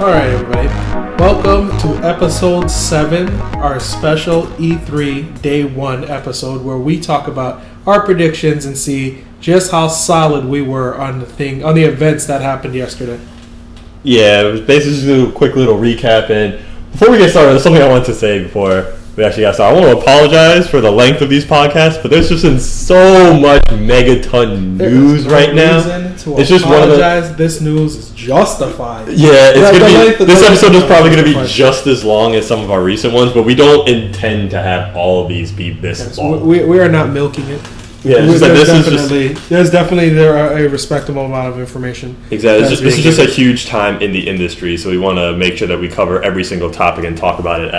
Alright everybody, welcome to episode 7, our special E3 Day 1 episode where we talk about our predictions and see just how solid we were on the events that happened yesterday. Yeah, it was basically just a quick little recap, and before we get started, there's something I want to say before we actually got started. I want to apologize for the length of these podcasts, but there's just been so much megaton news right now. It's just one of the. This news is justified. Yeah, this episode is probably going to be just as long as some of our recent ones, but we don't intend to have all of these be this long. We are not milking it. Yeah, there are a respectable amount of information. Exactly. This is just a huge time in the industry, so we want to make sure that we cover every single topic and talk about it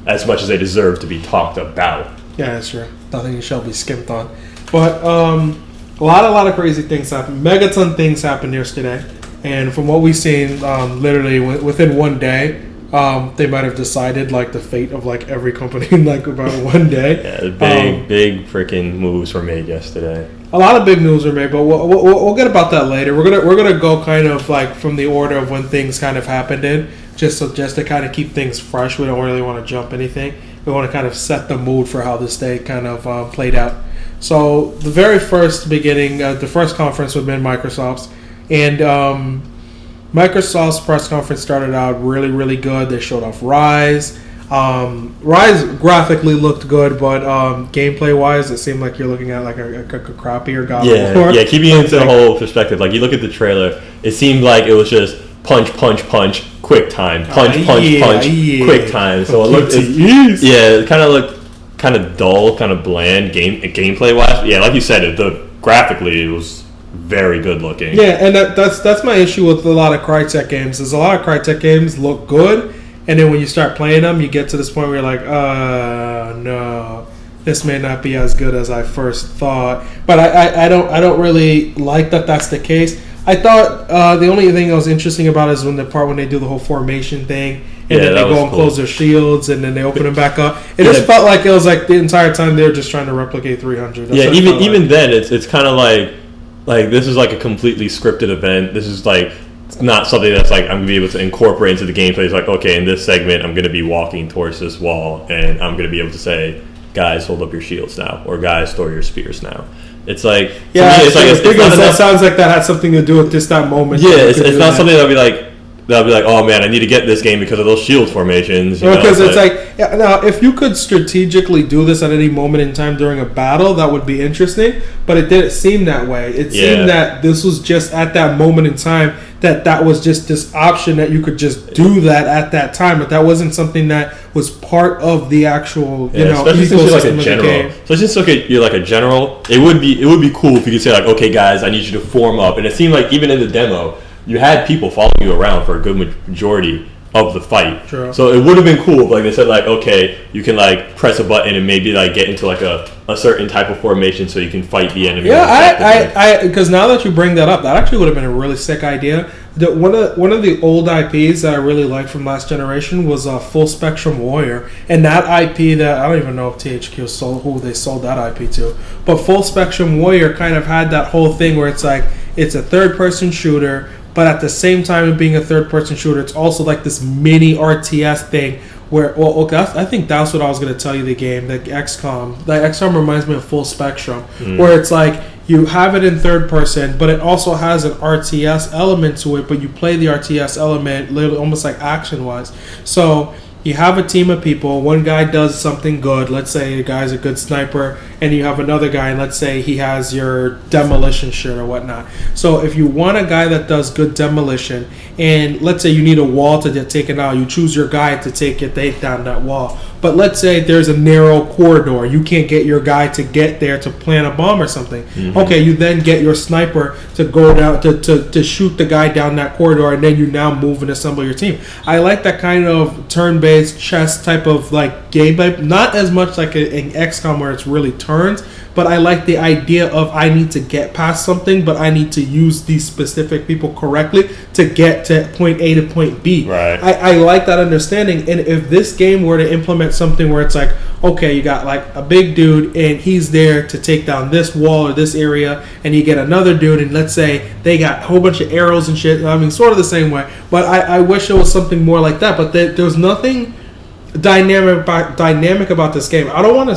as much as they deserve to be talked about. Yeah, that's true. Nothing shall be skimped on. But a lot of crazy things happened. Megaton things happened yesterday, and from what we've seen, literally within one day, they might have decided like the fate of like every company in like about one day. Yeah, big freaking moves were made yesterday. A lot of big moves were made, but we'll get about that later. We're gonna go kind of like from the order of when things kind of happened in, just to kind of keep things fresh. We don't really want to jump anything. We want to kind of set the mood for how this day kind of played out. So the very first beginning, the first conference would have been Microsoft's, and Microsoft's press conference started out really, really good. They showed off Ryse. Ryse graphically looked good, but gameplay-wise, it seemed like you're looking at like a crappier God of War. Yeah, keeping it into the whole perspective. Like, you look at the trailer, it seemed like it was just punch, quick time. Punch, quick time. So it kind of looked kind of dull, kind of bland gameplay-wise. Yeah, like you said, graphically, it was very good looking. Yeah, and that's my issue with a lot of Crytek games. Is a lot of Crytek games look good, and then when you start playing them, you get to this point where you're like, no, this may not be as good as I first thought. But I don't really like that that's the case. I thought the only thing that was interesting about it is when they do the whole formation thing, and then they go and close their shields, and then they open them back up. It just felt like it was like the entire time they were just trying to replicate 300. That's even then, it's kind of like this is like a completely scripted event. This is like not something that's like I'm going to be able to incorporate into the gameplay. It's like, okay, in this segment, I'm going to be walking towards this wall, and I'm going to be able to say, guys, hold up your shields now, or guys, store your spears now. It's like, that sounds like that had something to do with just that moment. Yeah, it's not something that'll be like, oh man, I need to get this game because of those shield formations. Because it's like, now if you could strategically do this at any moment in time during a battle, that would be interesting. But it didn't seem that way. It seemed that this was just at that moment in time that was just this option that you could just do that at that time. But that wasn't something that was part of the actual, especially since you're like a general. So just look at you're like a general. It would be cool if you could say like, okay, guys, I need you to form up. And it seemed like even in the demo, you had people following you around for a good majority of the fight. Sure. So it would have been cool if like they said like, okay, you can like press a button and maybe like get into like a certain type of formation so you can fight the enemy. Yeah, because now that you bring that up, that actually would have been a really sick idea. One of the old IPs that I really liked from last generation was Full Spectrum Warrior, and that IP that I don't even know if THQ sold who they sold that IP to, but Full Spectrum Warrior kind of had that whole thing where it's like it's a third-person shooter, but at the same time of being a third-person shooter, it's also like this mini RTS thing where, I think that's what I was going to tell you the game, the XCOM. The XCOM reminds me of Full Spectrum, where it's like you have it in third person, but it also has an RTS element to it, but you play the RTS element literally almost like action-wise. So you have a team of people, one guy does something good, let's say the guy's a good sniper, and you have another guy, and let's say he has your demolition shirt or whatnot. So if you want a guy that does good demolition, and let's say you need a wall to get taken out, you choose your guy to take down that wall. but let's say there's a narrow corridor. You can't get your guy to get there to plant a bomb or something. Mm-hmm. Okay, you then get your sniper to go down to shoot the guy down that corridor, and then you now move and assemble your team. I like that kind of turn-based chess type of like game, but not as much like in XCOM where it's really turns. But I like the idea of I need to get past something, but I need to use these specific people correctly to get to point A to point B. Right. I like that understanding. And if this game were to implement something where it's like, okay, you got like a big dude and he's there to take down this wall or this area, and you get another dude and let's say they got a whole bunch of arrows and shit. I mean, sort of the same way. But I wish it was something more like that. But there was nothing dynamic about this game. I don't want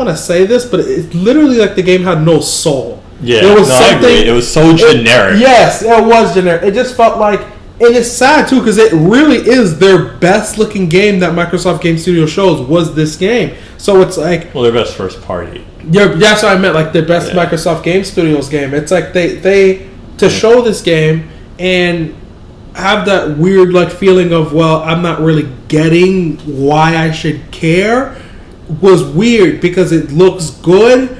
to say this, but it's literally like the game had no soul. Yeah, I agree. It was so generic. Yes, it was generic. It just felt like, and it's sad too because it really is their best looking game that Microsoft Game Studio shows was this game. So it's like, well, their best first party. Yeah, that's what I meant. Like their best Microsoft Game Studios game. It's like they to show this game and have that weird like feeling of, well, I'm not really getting why I should care, was weird because it looks good,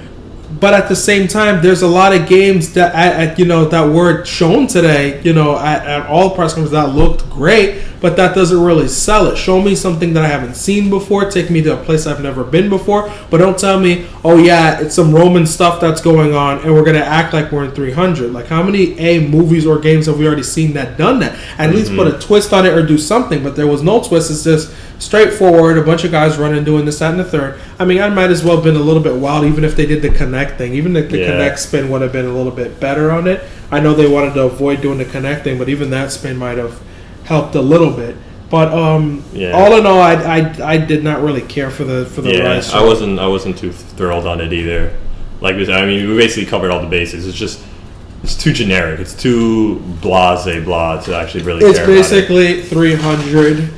but at the same time there's a lot of games that that were shown today at all press conferences that looked great, but that doesn't really sell it. Show me something that I haven't seen before, take me to a place I've never been before, but don't tell me, oh yeah, it's some Roman stuff that's going on and we're going to act like we're in 300. Like how many movies or games have we already seen that done that? At least put a twist on it or do something, but there was no twist. It's just straightforward, a bunch of guys running, doing this, that, and the third. I mean, I might as well have been a little bit wild even if they did the Connect thing. Even the Connect spin would have been a little bit better on it. I know they wanted to avoid doing the Connect thing, but even that spin might have helped a little bit. But all in all, I did not really care for the Ryse show. I wasn't too thrilled on it either. Like we said, I mean, we basically covered all the basics. It's too generic. It's too blah to actually really care about it. It's basically 300,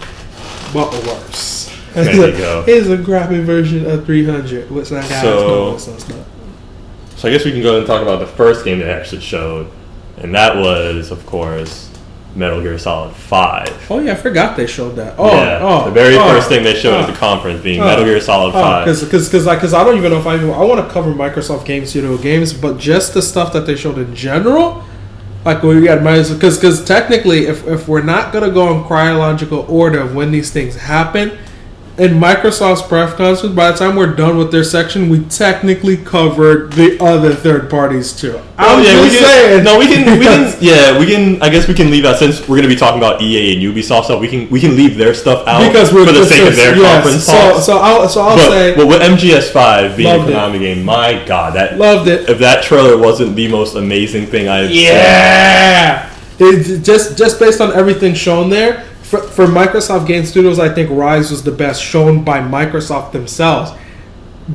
but worse. There you go. Here's a crappy version of 300. What's that guy? So I guess we can go ahead and talk about the first game they actually showed, and that was, of course, Metal Gear Solid 5. Oh yeah, I forgot they showed that. The very first thing they showed at the conference being Metal Gear Solid 5. Because I don't even know if I want to cover Microsoft Game Studio games, but just the stuff that they showed in general, like we got because technically, if we're not gonna go in chronological order of when these things happen. In Microsoft's press conference, by the time we're done with their section, we technically covered the other third parties too. We can. I guess we can leave out, since we're going to be talking about EA and Ubisoft stuff. We can leave their stuff out because for the sake of their conference talks. So I'll say. But with MGS5 being a Konami game, my God, loved it. If that trailer wasn't the most amazing thing I've seen. It's just based on everything shown there. For Microsoft Game Studios, I think Ryse was the best shown by Microsoft themselves.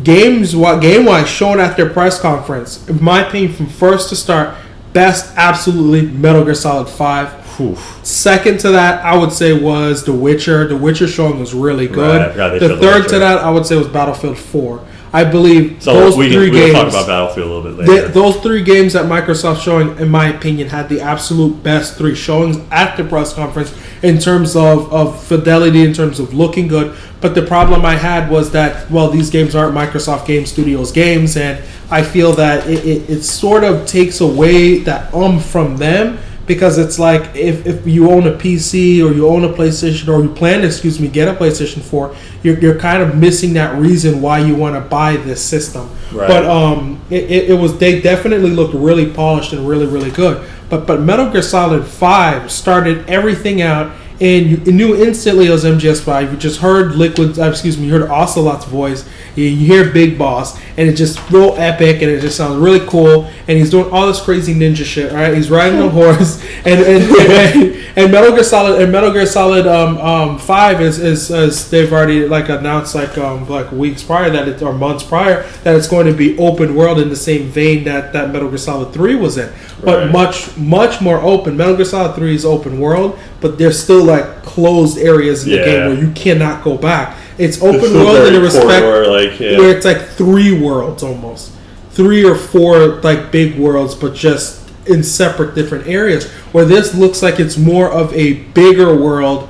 Game-wise, shown at their press conference, in my opinion, from first to start, best absolutely Metal Gear Solid 5. Oof. Second to that, I would say was The Witcher. The Witcher showing was really good. Right, the third to that, I would say was Battlefield 4. I believe those three games. We'll talk about Battlefield a little bit later. Those three games that Microsoft showing, in my opinion, had the absolute best three showings at the press conference in terms of fidelity, in terms of looking good. But the problem I had was that, well, these games aren't Microsoft Game Studios games, and I feel that it sort of takes away that from them. Because it's like if you own a PC or you own a PlayStation or you plan to, get a PlayStation 4, you're kind of missing that reason why you want to buy this system. Right. But they definitely looked really polished and really, really good. But Metal Gear Solid 5 started everything out, and you knew instantly it was MGS5. You just heard you heard Ocelot's voice, you hear Big Boss, and it's just real epic, and it just sounds really cool, and he's doing all this crazy ninja shit, right? He's riding a horse, and Metal Gear Solid 5 is they've already announced weeks prior or months prior that it's going to be open world in the same vein that Metal Gear Solid 3 was in, but much more open. Metal Gear Solid 3 is open world, but there's still closed areas in the game where you cannot go back. It's open world in a respect where it's 3 worlds almost. 3 or 4 big worlds, but just in separate different areas. Where this looks like it's more of a bigger world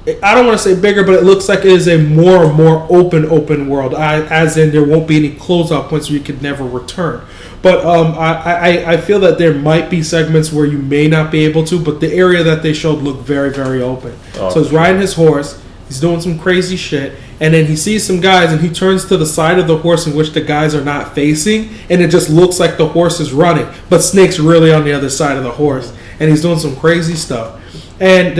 I don't want to say bigger, but it looks like it is a more open world. As in, there won't be any closeout points where you could never return. But I feel that there might be segments where you may not be able to, but the area that they showed looked very, very open. Oh, so he's riding his horse, he's doing some crazy shit, and then he sees some guys, and he turns to the side of the horse in which the guys are not facing, and it just looks like the horse is running, but Snake's really on the other side of the horse, and he's doing some crazy stuff. And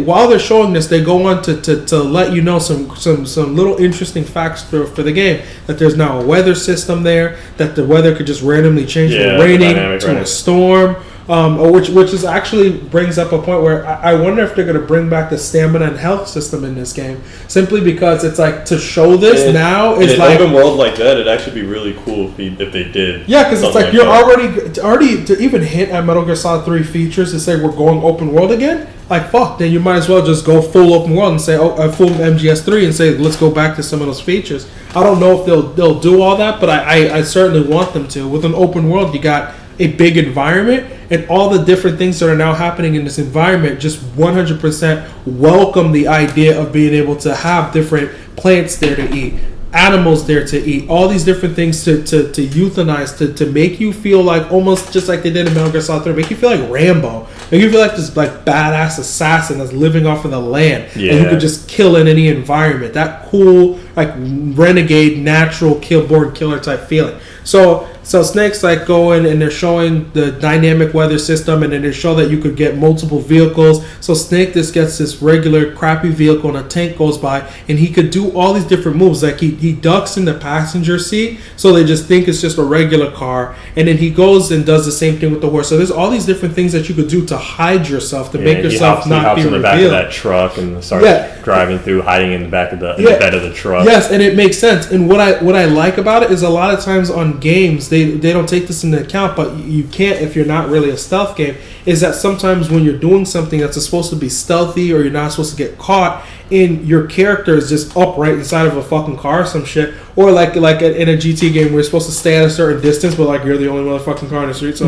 while they're showing this, they go on to let you know some little interesting facts for the game. That there's now a weather system there. That the weather could just randomly change from raining to a storm. Which is actually brings up a point where I wonder if they're going to bring back the stamina and health system in this game. Simply because it's like to show this now is like open world like that. It'd actually be really cool if they did. Yeah, because it's like you're already to even hint at Metal Gear Solid 3 features to say we're going open world again. Like fuck, then you might as well just go full open world and say full MGS3 and say let's go back to some of those features. I don't know if they'll do all that, but I certainly want them to. With an open world, you got a big environment, and all the different things that are now happening in this environment just 100% welcome the idea of being able to have different plants there to eat, animals there to eat, all these different things to euthanize, to make you feel like almost just like they did in Metal Gear Solid 3, make you feel like Rambo, make you feel like this like badass assassin that's living off of the land, and you could just kill in any environment. That cool like renegade natural born killer type feeling. So Snake's like going and they're showing the dynamic weather system, and then they show that you could get multiple vehicles. So Snake just gets this regular crappy vehicle and a tank goes by, and he could do all these different moves. Like he ducks in the passenger seat, so they just think it's just a regular car, and then he goes and does the same thing with the horse. So there's all these different things that you could do to hide yourself, to make yourself not be revealed. He hops in the back of that truck and starts driving through, hiding in the back of the bed of the truck. Yes, and it makes sense. And what I like about it is a lot of times on games they don't take this into account, but you can't if you're not really a stealth game, is that sometimes when you're doing something that's supposed to be stealthy or you're not supposed to get caught, and your character is just upright inside of a fucking car or some shit, or like in a GT game where you're supposed to stay at a certain distance but like you're the only motherfucking car in the street. So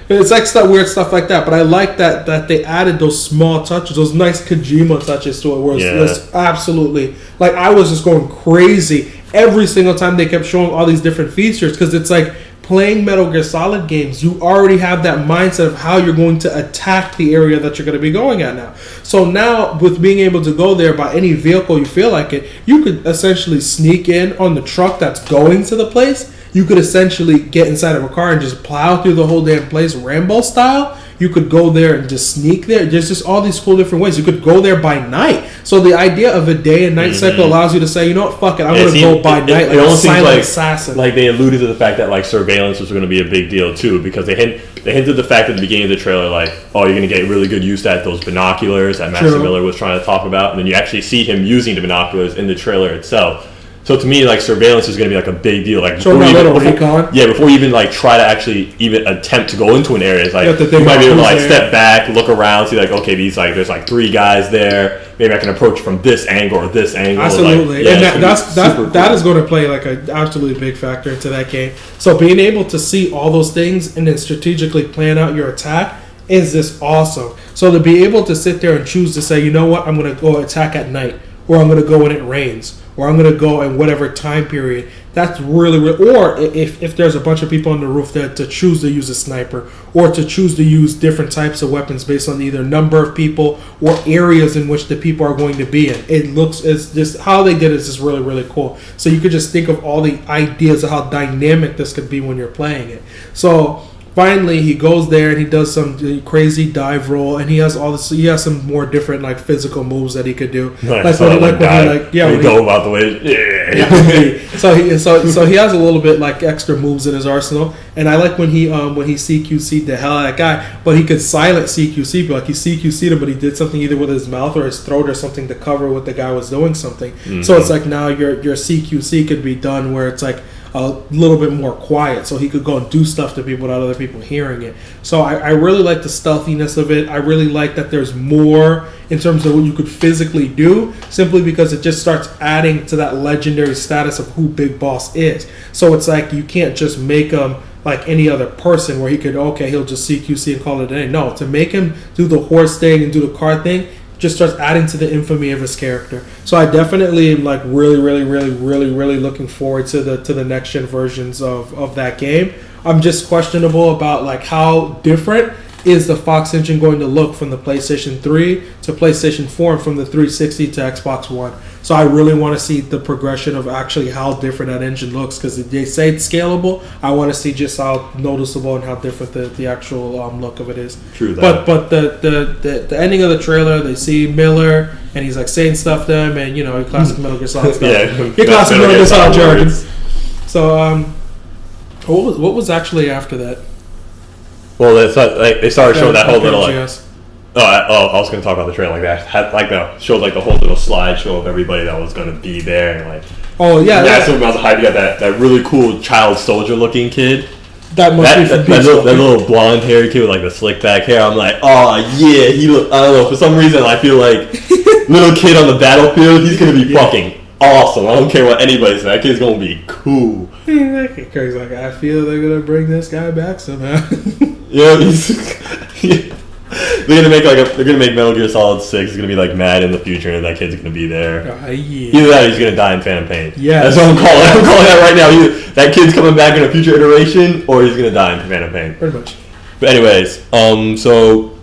it's like weird stuff like that. But I like that they added those small touches, those nice Kojima touches to it, where it's absolutely like I was just going crazy every single time they kept showing all these different features, because it's like playing Metal Gear Solid games, you already have that mindset of how you're going to attack the area that you're going to be going at now. So now, with being able to go there by any vehicle you feel like it, you could essentially sneak in on the truck that's going to the place. You could essentially get inside of a car and just plow through the whole damn place Rambo style. You could go there and just sneak there. There's just all these cool different ways. You could go there by night. So the idea of a day and night cycle allows you to say, you know what, fuck it, I'm going to go by night like a silent assassin. Like they alluded to the fact that like surveillance was going to be a big deal too, because they hinted the fact at the beginning of the trailer, like, oh, you're going to get really good use at those binoculars that Master Miller was trying to talk about, and then you actually see him using the binoculars in the trailer itself. So to me, like, surveillance is going to be like a big deal. Like before you even like try to actually even attempt to go into an area, it's like you might be able to like step back, look around, see like, okay, there's like 3 guys there. Maybe I can approach from this angle or this angle. Absolutely, like, and that is going to play like an absolutely big factor into that game. So being able to see all those things and then strategically plan out your attack is just awesome. So to be able to sit there and choose to say, you know what, I'm going to go attack at night, or I'm going to go when it rains, or I'm going to go in whatever time period. That's really, or if there's a bunch of people on the roof that to choose to use a sniper, or to choose to use different types of weapons based on either number of people or areas in which the people are going to be in. It's just how they did it is just really, really cool. So you could just think of all the ideas of how dynamic this could be when you're playing it. So finally, he goes there and he does some crazy dive roll, and he has all this. He has some more different like physical moves that he could do. Nice. So he has a little bit like extra moves in his arsenal, and I like when he CQC'd the hell out of that guy, but he could silent CQC, but like he CQC'd him, but he did something either with his mouth or his throat or something to cover what the guy was doing something. Mm-hmm. So it's like now your CQC could be done where it's like a little bit more quiet, so he could go and do stuff to people without other people hearing it. So I really like the stealthiness of it. I really like that there's more in terms of what you could physically do, simply because it just starts adding to that legendary status of who Big Boss is. So it's like you can't just make him like any other person where he'll just CQC and call it a day. No, to make him do the horse thing and do the car thing, just starts adding to the infamy of his character. So I definitely am like really looking forward to the next gen versions of that game. I'm just questionable about like how different is the Fox engine going to look from the PlayStation 3 to PlayStation 4 and from the 360 to Xbox One. So I really want to see the progression of actually how different that engine looks, because they say it's scalable. I want to see just how noticeable and how different the actual look of it is. True that. But the ending of the trailer, they see Miller and he's like saying stuff to them, and your classic Metal Gear Solid stuff. Your classic Metal Gear Solid jargon. So what was actually after that? Well, they started showing that whole little like. I was going to talk about the trailer like that. Showed like the whole little slideshow of everybody that was going to be there, and like. Oh yeah. That's what amounts of hype. You got that really cool child soldier looking kid. That must be from that little blonde hairy kid with like the slick back hair. I'm like, oh yeah, he look. I don't know. For some reason, I feel like little kid on the battlefield. He's going to be fucking awesome. I don't care what anybody says. That kid's going to be cool. Craig's like, I feel they're going to bring this guy back somehow. Yeah, they're gonna make Metal Gear Solid 6. It's gonna be like mad in the future, and that kid's gonna be there. Either that, or he's gonna die in Phantom Pain. Yeah, that's what I'm calling. I'm calling that right now. Either that kid's coming back in a future iteration, or he's gonna die in Phantom Pain. Pretty much. But anyways, so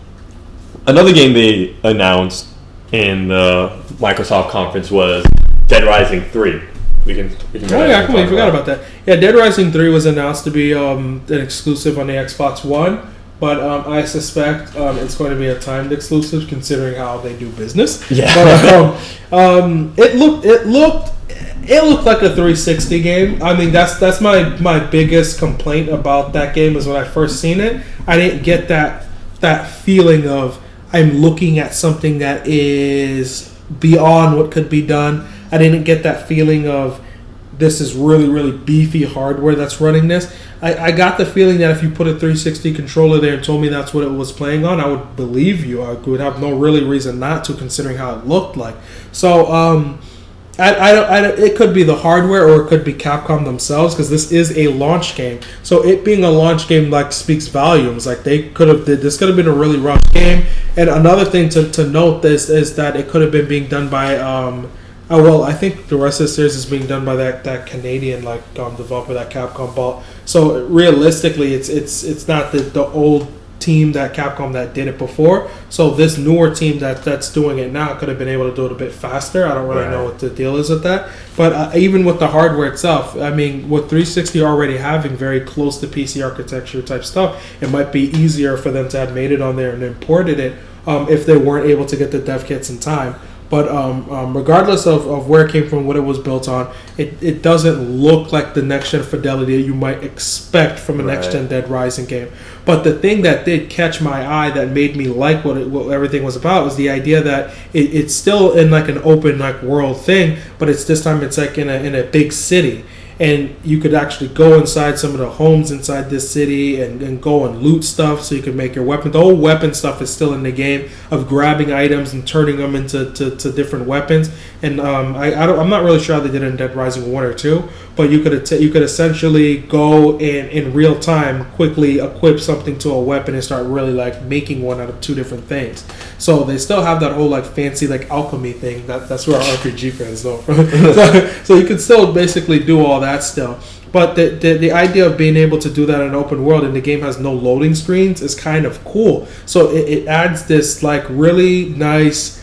another game they announced in the Microsoft conference was Dead Rising 3. We forgot about that. Yeah, Dead Rising 3 was announced to be an exclusive on the Xbox One, but I suspect it's going to be a timed exclusive considering how they do business. Yeah. But it looked like a 360 game. I mean, that's my biggest complaint about that game is when I first seen it, I didn't get that feeling of I'm looking at something that is beyond what could be done. I didn't get that feeling of this is really beefy hardware that's running this. I got the feeling that if you put a 360 controller there and told me that's what it was playing on, I would believe you. I would have no really reason not to, considering how it looked like. So it could be the hardware or it could be Capcom themselves, because this is a launch game. So it being a launch game like speaks volumes. Like this could have been a really rough game. And another thing to note is that it could have been being done by I think the rest of the series is being done by that Canadian developer that Capcom bought. So realistically, it's not the old team that Capcom that did it before. So this newer team that's doing it now could have been able to do it a bit faster. I don't really know what the deal is with that. But even with the hardware itself, I mean, with 360 already having very close to PC architecture type stuff, it might be easier for them to have made it on there and imported it if they weren't able to get the dev kits in time. But regardless of where it came from, what it was built on, it doesn't look like the next-gen fidelity that you might expect from a next-gen Dead Rising game. But the thing that did catch my eye that made me like what everything was about was the idea that it's still in like an open world thing, but this time it's like in a big city. And you could actually go inside some of the homes inside this city and go and loot stuff so you can make your weapon. The whole weapon stuff is still in the game of grabbing items and turning them into different weapons. And I'm not really sure how they did it in Dead Rising 1 or 2, but you could essentially go in real time quickly equip something to a weapon and start really making one out of two different things. So they still have that whole fancy alchemy thing. That's where our RPG fans know from. So you can still basically do all that still. But the idea of being able to do that in an open world and the game has no loading screens is kind of cool. So it adds this really nice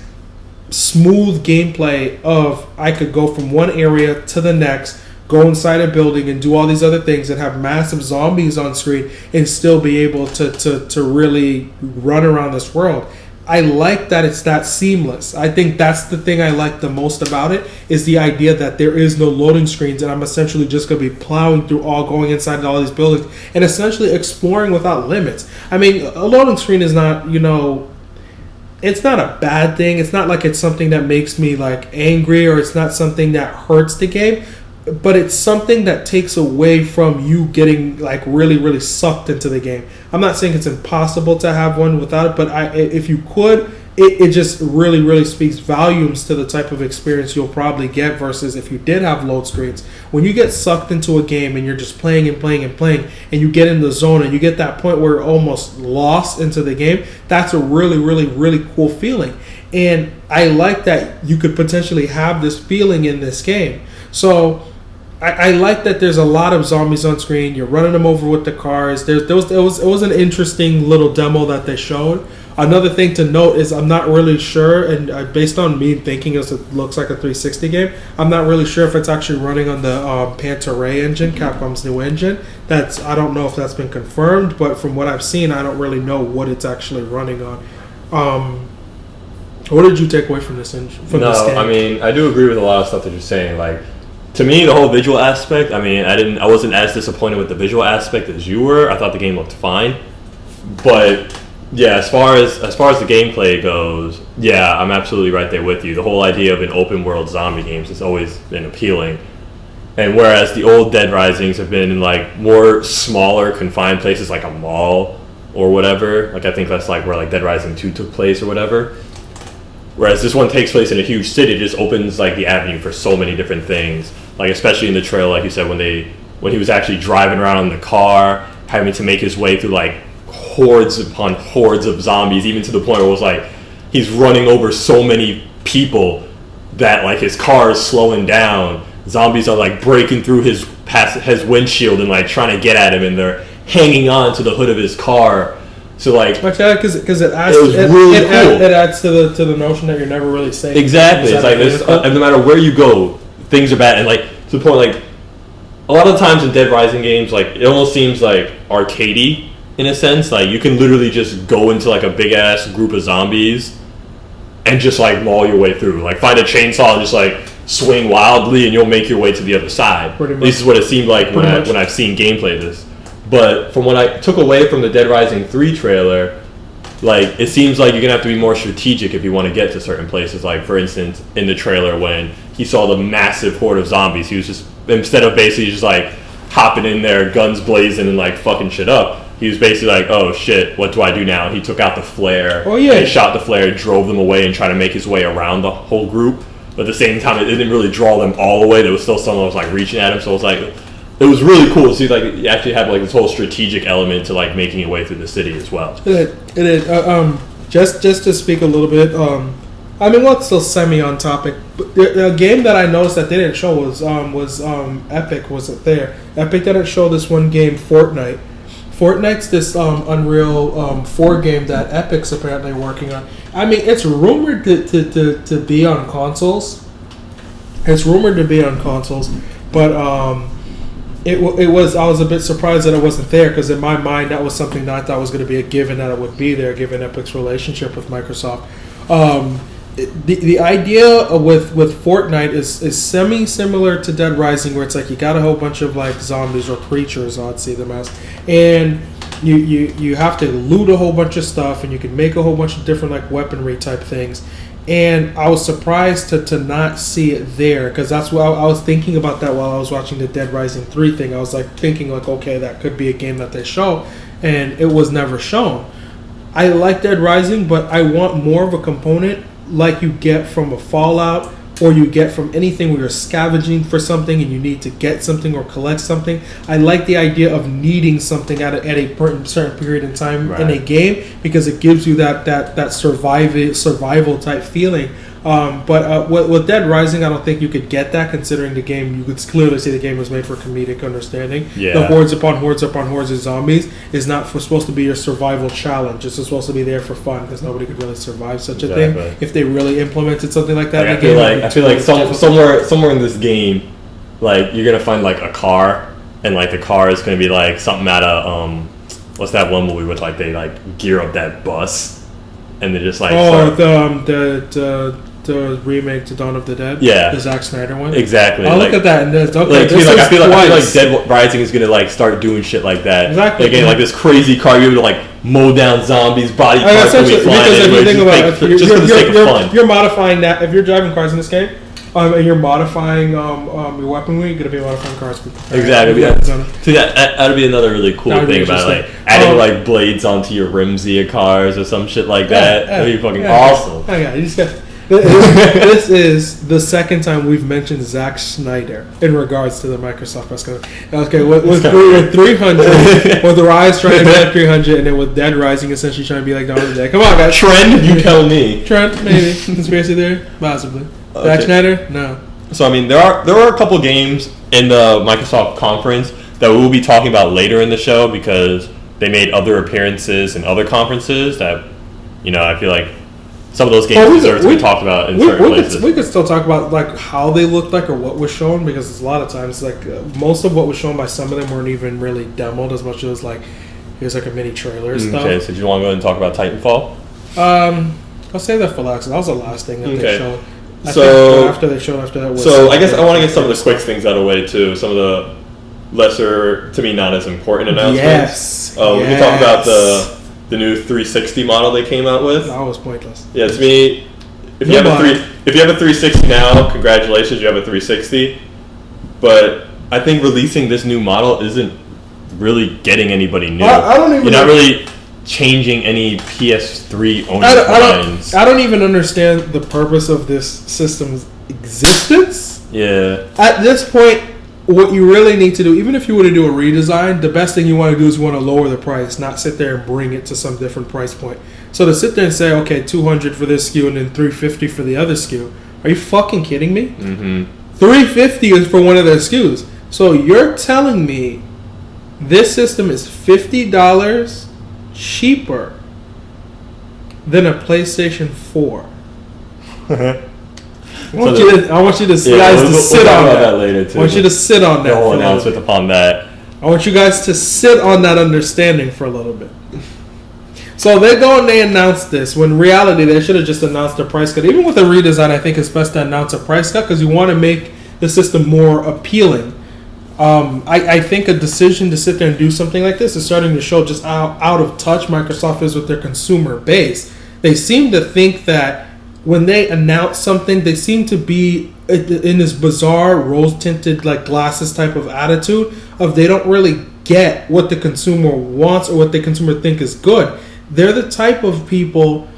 smooth gameplay of I could go from one area to the next, go inside a building and do all these other things and have massive zombies on screen and still be able to really run around this world. I like that it's that seamless. I think that's the thing I like the most about it, is the idea that there is no loading screens and I'm essentially just going to be plowing through going inside all these buildings and essentially exploring without limits. I mean, a loading screen is not, it's not a bad thing. It's not like it's something that makes me angry, or it's not something that hurts the game, but it's something that takes away from you getting really sucked into the game. I'm not saying it's impossible to have one without it, but if you could it just really, really speaks volumes to the type of experience you'll probably get versus if you did have load screens. When you get sucked into a game and you're just playing and playing and playing, and you get in the zone and you get that point where you're almost lost into the game, that's a really, really, really cool feeling. And I like that you could potentially have this feeling in this game. So I like that there's a lot of zombies on screen. You're running them over with the cars. It was an interesting little demo that they showed. Another thing to note is I'm not really sure, and based on me thinking it looks like a 360 game, I'm not really sure if it's actually running on the Panta-Ray engine, Capcom's new engine. I don't know if that's been confirmed, but from what I've seen, I don't really know what it's actually running on. What did you take away from this engine? I mean, I do agree with a lot of stuff that you're saying. Like, to me, the whole visual aspect, I mean, I wasn't as disappointed with the visual aspect as you were. I thought the game looked fine, but yeah, as far as the gameplay goes, yeah, I'm absolutely right there with you. The whole idea of an open world zombie games has always been appealing. And whereas the old Dead Risings have been in like more smaller confined places like a mall or whatever, like I think that's like where like Dead Rising 2 took place or whatever. Whereas this one takes place in a huge city, it just opens like the avenue for so many different things. Like especially in the trailer, like you said, when he was actually driving around in the car, having to make his way through like hordes upon hordes of zombies, even to the point where it was like he's running over so many people that like his car is slowing down. Zombies are like breaking through his windshield and like trying to get at him, and they're hanging on to the hood of his car. So like, because it adds to the notion that you're never really safe. Exactly, it's like no matter where you go, things are bad, and like to the point like a lot of times in Dead Rising games, like it almost seems like arcadey in a sense. Like you can literally just go into like a big ass group of zombies and just like maul your way through. Like find a chainsaw and just like swing wildly, and you'll make your way to the other side. This is what it seemed like when I've seen gameplay of this. But from what I took away from the Dead Rising 3 trailer, like it seems like you're gonna have to be more strategic if you want to get to certain places. Like for instance, in the trailer when he saw the massive horde of zombies, he was just, instead of basically just like hopping in there, guns blazing and like fucking shit up, he was basically like, oh shit, what do I do now? He took out the flare. Oh yeah. He shot the flare, drove them away, and tried to make his way around the whole group. But at the same time, it didn't really draw them all away. There was still someone that was like reaching at him. So it was like, it was really cool to see like you actually have like this whole strategic element to like making your way through the city as well. It is. Just to speak a little bit. I mean, well, it's still semi on topic. But the game that I noticed that they didn't show was Epic wasn't there. Epic didn't show this one game, Fortnite. Fortnite's this Unreal 4 game that Epic's apparently working on. I mean, it's rumored to be on consoles. It's rumored to be on consoles, but it was. I was a bit surprised that it wasn't there because in my mind that was something that I thought was going to be a given that it would be there, given Epic's relationship with Microsoft. The idea with Fortnite is semi-similar to Dead Rising, where it's like you got a whole bunch of like zombies or creatures, I'd see them as, and you have to loot a whole bunch of stuff, and you can make a whole bunch of different like weaponry type things. And I was surprised to not see it there, because that's what I was thinking about that while I was watching the Dead Rising 3 thing. I was like thinking like, okay, that could be a game that they show, and it was never shown. I like Dead Rising, but I want more of a component like you get from a Fallout, or you get from anything where you're scavenging for something and you need to get something or collect something. I like the idea of needing something at a certain period in time in a game, because it gives you that survival type feeling. But with Dead Rising, I don't think you could get that, considering the game, you could clearly see the game was made for comedic understanding. Yeah. The hordes upon hordes upon hordes of zombies is not supposed to be your survival challenge. It's supposed to be there for fun, because nobody could really survive such a thing if they really implemented something like that in the game. I feel like somewhere in this game, like you're gonna find like a car, and like the car is gonna be like something out of what's that one movie with like they like gear up that bus, and they just like the remake to Dawn of the Dead, the Zack Snyder one. Exactly. I'll look at that and it's okay. Like, I feel like Dead Rising is gonna like start doing shit like that. Exactly. Again, like this crazy car, you're able to like mow down zombies, body parts will be flying. Because if you think about it, just for the sake of fun, you're modifying that. If you're driving cars in this game, and you're modifying your weaponry, you're gonna be modifying cars. Exactly. Yeah. So that'd be another really cool thing about like adding like blades onto your rims of your cars or some shit like that. That'd be fucking awesome. Yeah, you just got. This is the second time we've mentioned Zack Snyder in regards to the Microsoft press conference. Okay, with 300, with the Ryse trying to get 300, and then with Dead Rising essentially trying to be like Dawn of the Dead. Come on, guys. Trend? You tell me. Trend? Maybe. Conspiracy theory? Possibly. Okay. Zack Snyder? No. So, I mean, there are a couple games in the Microsoft conference that we'll be talking about later in the show because they made other appearances in other conferences that, you know, I feel like some of those games deserve to be talked about in certain places. We could still talk about like how they looked like or what was shown because it's a lot of times like most of what was shown by some of them weren't even really demoed as much as like here's like a mini trailer and stuff. Okay, so do you want to go ahead and talk about Titanfall? I'll save that for last. That was the last thing that they showed. After that was I guess I want to get some of the quick things out of the way too. Some of the lesser, to me, not as important announcements. Yes. We can talk about the new 360 model they came out with. That was pointless. Yeah, to me, if you have a 360 now, congratulations, you have a 360. But I think releasing this new model isn't really getting anybody new. You're not really changing any PS3 owners' minds. I don't even understand the purpose of this system's existence. Yeah. At this point, what you really need to do, even if you were to do a redesign, the best thing you want to do is you want to lower the price, not sit there and bring it to some different price point. So to sit there and say, okay, 200 for this SKU and then 350 for the other SKU, are you fucking kidding me? Mm-hmm. 350 is for one of their SKUs. So you're telling me this system is $50 cheaper than a PlayStation 4? I want you to guys to sit on that. Later too. I want you to sit on that. The whole announcement upon that. I want you guys to sit on that understanding for a little bit. So they go and they announce this, when in reality they should have just announced a price cut. Even with a redesign, I think it's best to announce a price cut because you want to make the system more appealing. I think a decision to sit there and do something like this is starting to show just how out of touch Microsoft is with their consumer base. They seem to think that when they announce something, they seem to be in this bizarre rose-tinted like glasses type of attitude of they don't really get what the consumer wants or what the consumer think is good. They're the type of people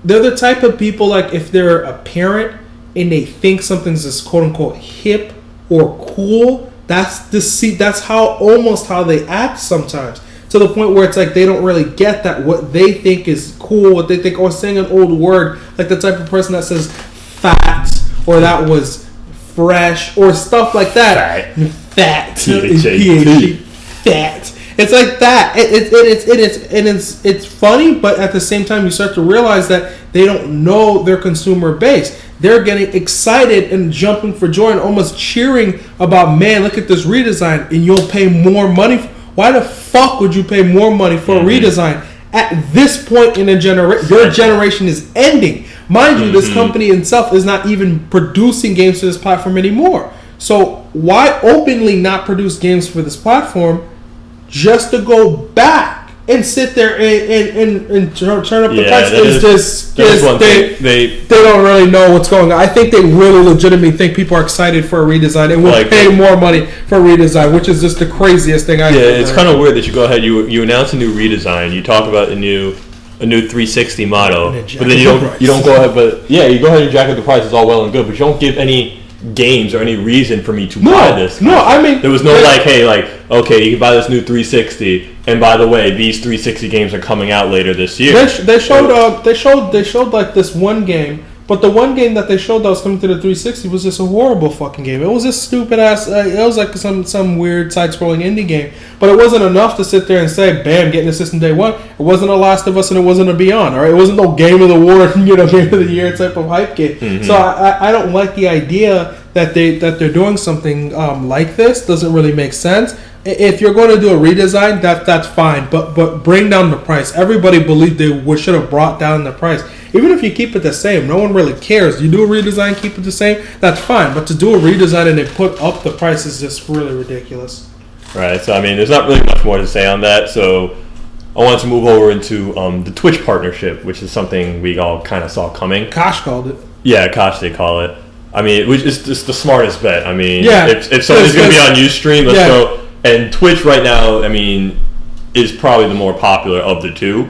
like if they're a parent and they think something's just quote-unquote hip or cool, that's how they act sometimes. To the point where it's like they don't really get that what they think is cool, what they think, or saying an old word, like the type of person that says fat or that was fresh or stuff like that. Fat. P-H-A-T. Fat. It's like that. It's funny, but at the same time, you start to realize that they don't know their consumer base. They're getting excited and jumping for joy and almost cheering about, man, look at this redesign, and you'll pay more money. Why the fuck would you pay more money for a redesign at this point in a generation? Your generation is ending. Mind you, this company itself is not even producing games for this platform anymore. So why openly not produce games for this platform just to go back and sit there and turn up the price? They don't really know what's going on. I think they really legitimately think people are excited for a redesign and will pay more money for a redesign, which is just the craziest thing I've ever heard. It's kind of weird that you go ahead, you announce a new redesign, you talk about a new 360 model, but then you don't go ahead, but yeah, you go ahead and jack up the price. It's all well and good, but you don't give any games or any reason for me to buy this. No, I mean there was no okay, you can buy this new 360, and by the way, these 360 games are coming out later this year. They showed like this one game, but the one game that they showed that was coming to the 360 was just a horrible fucking game. It was this stupid ass. It was like some weird side-scrolling indie game, but it wasn't enough to sit there and say, "Bam, getting the system day one." It wasn't a Last of Us and it wasn't a Beyond. All right, it wasn't no Game of the War, Game of the Year type of hype game. Mm-hmm. So I don't like the idea that they're doing something like this. Doesn't really make sense. If you're going to do a redesign, that's fine, but bring down the price. Everybody believed they should have brought down the price. Even if you keep it the same, no one really cares. You do a redesign, keep it the same, that's fine. But to do a redesign and then put up the price is just really ridiculous. Right. So I mean, there's not really much more to say on that. So I wanted to move over into the Twitch partnership, which is something we all kind of saw coming. Kosh called it. Yeah, Kosh they call it. I mean, which is just the smartest bet. I mean, Yeah. if somebody's going to be on Ustream, let's go. And Twitch right now, I mean, is probably the more popular of the two,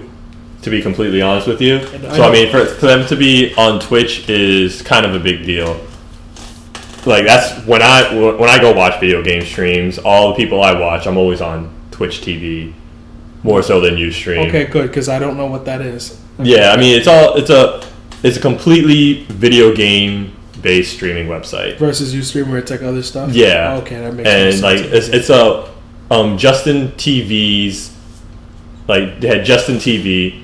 to be completely honest with you. So, I mean, for them to be on Twitch is kind of a big deal. Like, that's when I go watch video game streams, all the people I watch, I'm always on Twitch TV, more so than Ustream. Okay, good, because I don't know what that is. Yeah, I mean, it's a completely video game based streaming website versus Ustream where it's like other stuff. Yeah. Okay, that makes sense. And like it's a Justin TV's, like they had Justin TV,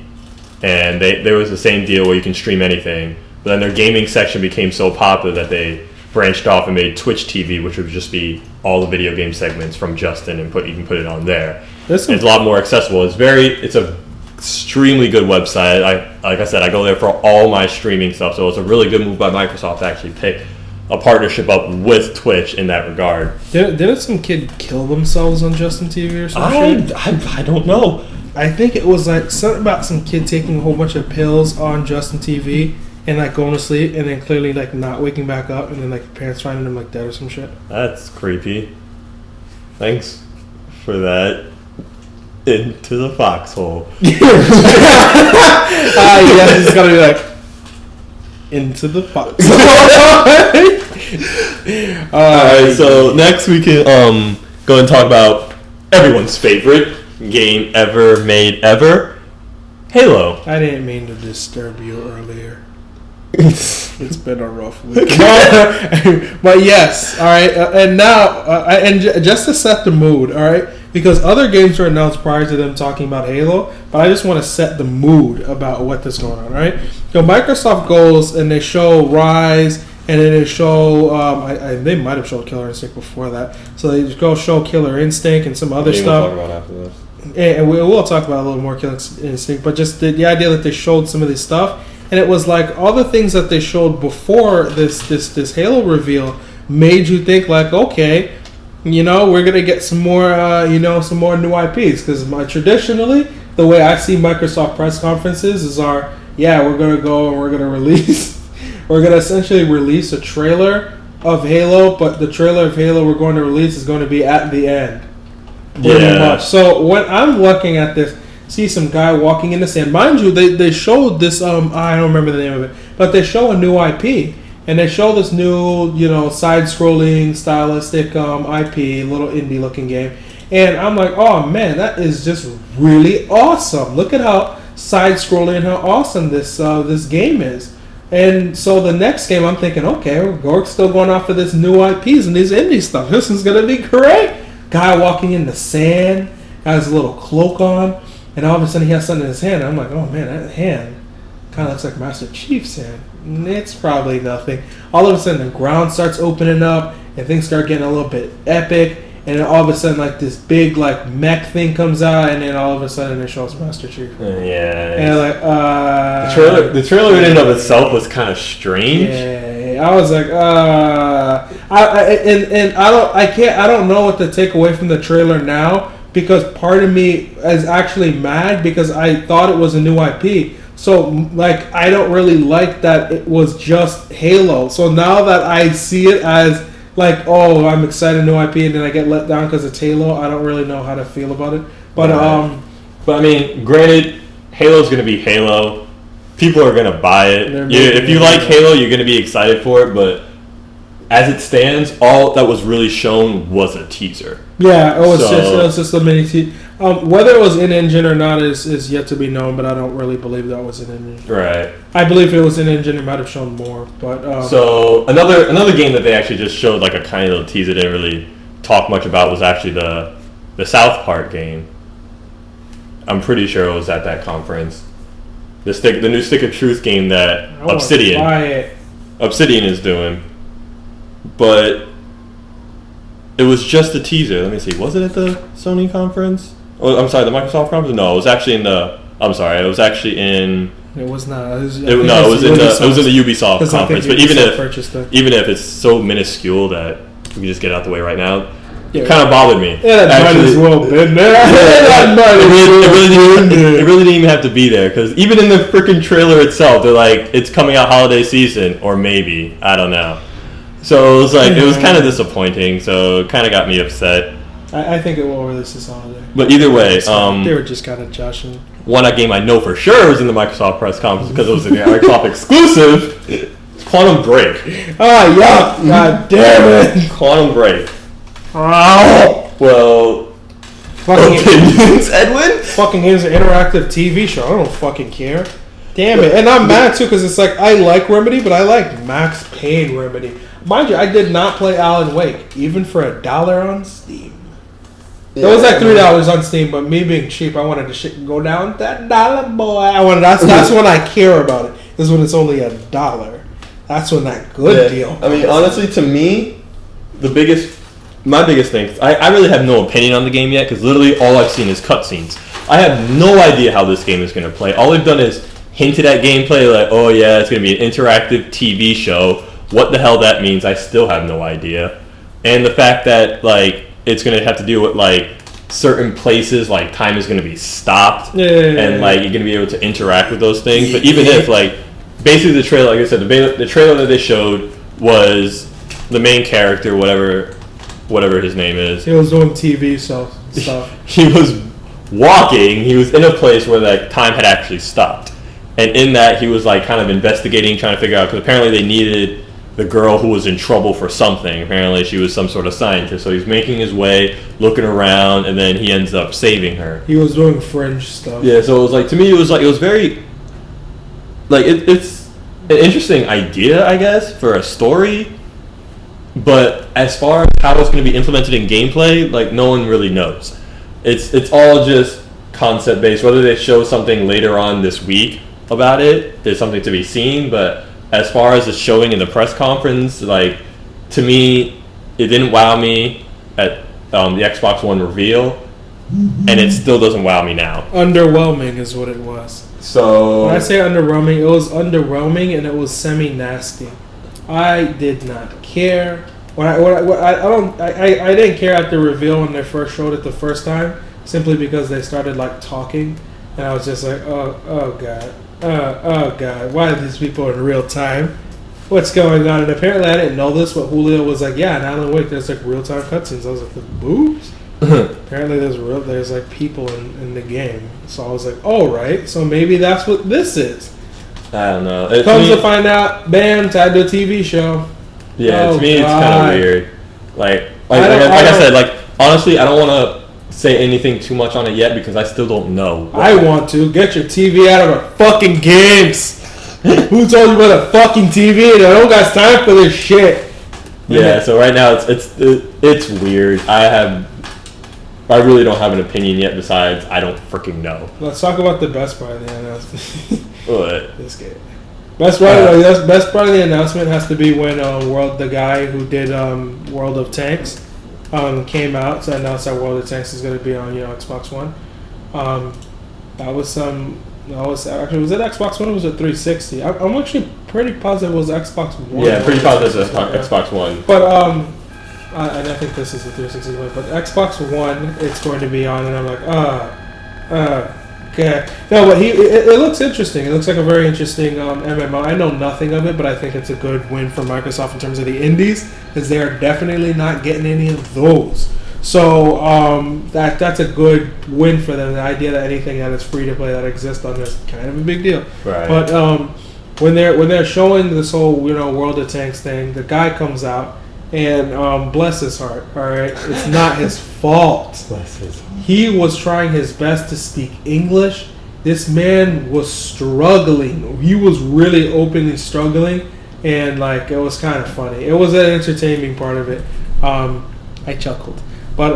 and there was the same deal where you can stream anything. But then their gaming section became so popular that they branched off and made Twitch TV, which would just be all the video game segments from Justin, and you can put it on there. It's a lot more accessible. It's a extremely good website. Like I said, I go there for all my streaming stuff, so it's a really good move by Microsoft to actually pick a partnership up with Twitch in that regard. Didn't some kid kill themselves on Justin TV or something? I don't know. I think it was like something about some kid taking a whole bunch of pills on Justin TV and like going to sleep and then clearly like not waking back up and then like parents finding him like dead or some shit. That's creepy. Thanks for that. Into the foxhole. Yes, it's gotta be like into the foxhole. Alright, so next we can go and talk about everyone's favorite game ever made ever, Halo. I didn't mean to disturb you earlier. It's been a rough week. But yes, alright, and now and just to set the mood, alright, because other games were announced prior to them talking about Halo, but I just want to set the mood about what is going on, right? So Microsoft goes and they show Ryse, and then they show, they might have showed Killer Instinct before that, so they go show Killer Instinct and some other stuff. We'll talk about after this. And we'll talk about a little more Killer Instinct, but just the idea that they showed some of this stuff, and it was like all the things that they showed before this Halo reveal made you think like, okay, you know, we're gonna get some more, some more new IPs, because traditionally the way I see Microsoft press conferences is we're gonna go and we're gonna essentially release a trailer of Halo, but the trailer of Halo we're going to release is going to be at the end, pretty much. So when I'm looking at this, see some guy walking in the sand. Mind you, they showed this. I don't remember the name of it, but they show a new IP. And they show this new, side-scrolling, stylistic IP, little indie-looking game. And I'm like, oh, man, that is just really awesome. Look at how side-scrolling and how awesome this game is. And so the next game, I'm thinking, okay, we're still going off of this new IPs and these indie stuff. This is going to be great. Guy walking in the sand, has a little cloak on, and all of a sudden he has something in his hand. I'm like, oh, man, that hand kind of looks like Master Chief's hand. It's probably nothing. All of a sudden, the ground starts opening up, and things start getting a little bit epic. And then all of a sudden, like this big like mech thing comes out, and then all of a sudden, it shows Master Chief. Yeah. And like, the trailer in and of itself was kind of strange. Yeah, I was like, I don't know what to take away from the trailer now, because part of me is actually mad because I thought it was a new IP. So, like, I don't really like that it was just Halo. So now that I see it as, like, oh, I'm excited, new IP, and then I get let down because it's Halo, I don't really know how to feel about it. But, But, I mean, granted, Halo's going to be Halo. People are going to buy it. If you like Halo, you're going to be excited for it, but as it stands, all that was really shown was a teaser. Yeah, it was just a mini teaser. Whether it was in-engine or not is yet to be known, but I don't really believe that was in-engine. Right. I believe if it was in-engine, it might have shown more. But so another game that they actually just showed like a kind of little teaser, didn't really talk much about, was actually the South Park game. I'm pretty sure it was at that conference. The new Stick of Truth game that Obsidian is doing, but it was just a teaser. Let me see. Was it at the Sony conference? Oh, I'm sorry, the Microsoft conference? No, it was actually in the. I'm sorry, it was actually in. It was not. It was in the Ubisoft conference. But even if it's so minuscule that we can just get it out the way right now, it kind of bothered me. Yeah, that might as well been there. It really didn't even have to be there, because even in the freaking trailer itself, they're like, it's coming out holiday season, or maybe, I don't know. So it was like it was kind of disappointing. So it kind of got me upset. I think it will release this holiday. But either way, they were just kind of joshing. One game I know for sure was in the Microsoft press conference because it was an Microsoft exclusive. It's Quantum Break. Oh yeah! God damn it! Quantum Break. Oh. Well, fucking opinions, Edwin? Fucking game's an interactive TV show. I don't fucking care. Damn it. And I'm mad too because it's like I like Remedy, but I like Max Payne Remedy. Mind you, I did not play Alan Wake, even for $1 on Steam. Yeah, it was like $3 on Steam, but me being cheap, I wanted to go down that dollar, boy. That's when I care about it. Is when it's only $1. That's when that good deal. I mean, honestly, to me, my biggest thing, I really have no opinion on the game yet because literally all I've seen is cutscenes. I have no idea how this game is going to play. All they've done is hinted at gameplay, like, oh yeah, it's going to be an interactive TV show. What the hell that means, I still have no idea. And the fact that like it's going to have to do with like certain places, like time is going to be stopped, and like you're going to be able to interact with those things. But even if like basically the trailer, like I said, the trailer that they showed was the main character, whatever his name is. He was doing TV stuff. He was walking. He was in a place where like time had actually stopped, and in that he was like kind of investigating, trying to figure out because apparently they needed the girl who was in trouble for something. Apparently she was some sort of scientist. So he's making his way, looking around, and then he ends up saving her. He was doing fringe stuff. Yeah, so it was like, to me, it was very, like, it's an interesting idea, I guess, for a story. But as far as how it's going to be implemented in gameplay, like, no one really knows. It's all just concept-based. Whether they show something later on this week about it is something to be seen, but as far as the showing in the press conference, like, to me, it didn't wow me at the Xbox One reveal, and it still doesn't wow me now. Underwhelming is what it was. So when I say underwhelming, it was underwhelming and it was semi-nasty. I did not care. I didn't care at the reveal when they first showed it the first time, simply because they started like talking, and I was just like, oh god. Oh god, why are these people in real time? What's going on? And apparently I didn't know this, but Julio was like, yeah, in Alan Wake there's like real time cutscenes. I was like, the boobs? Apparently there's like people in the game. So I was like, oh right, so maybe that's what this is. I don't know. Comes to find out, bam, tied to a TV show. Yeah, to me it's kind of weird. Like I said, like honestly, I don't want to say anything too much on it yet because I still don't know. I want to get your TV out of our fucking games. Who told you about a fucking TV? I don't got time for this shit. Yeah, so right now it's weird. I really don't have an opinion yet. Besides, I don't freaking know. Let's talk about the best part of the announcement. What? This game. Best part of the announcement has to be when the guy who did World of Tanks came out to announce that World of Tanks is going to be on Xbox One. Was it Xbox One or was it 360? I'm actually pretty positive it was Xbox One. Yeah, pretty positive it was Xbox One. But and I think this is the 360 one. But Xbox One, it's going to be on, and I'm like, okay. No, but it looks interesting. It looks like a very interesting MMO. I know nothing of it, but I think it's a good win for Microsoft in terms of the indies, because they are definitely not getting any of those. So that's a good win for them. The idea that anything that is free to play that exists on this is kind of a big deal. Right. But when they're showing this whole World of Tanks thing, the guy comes out and bless his heart. All right, it's not his fault. Bless his heart. He was trying his best to speak English. This man was struggling. He was really openly struggling, and like it was kind of funny. It was an entertaining part of it. I chuckled. But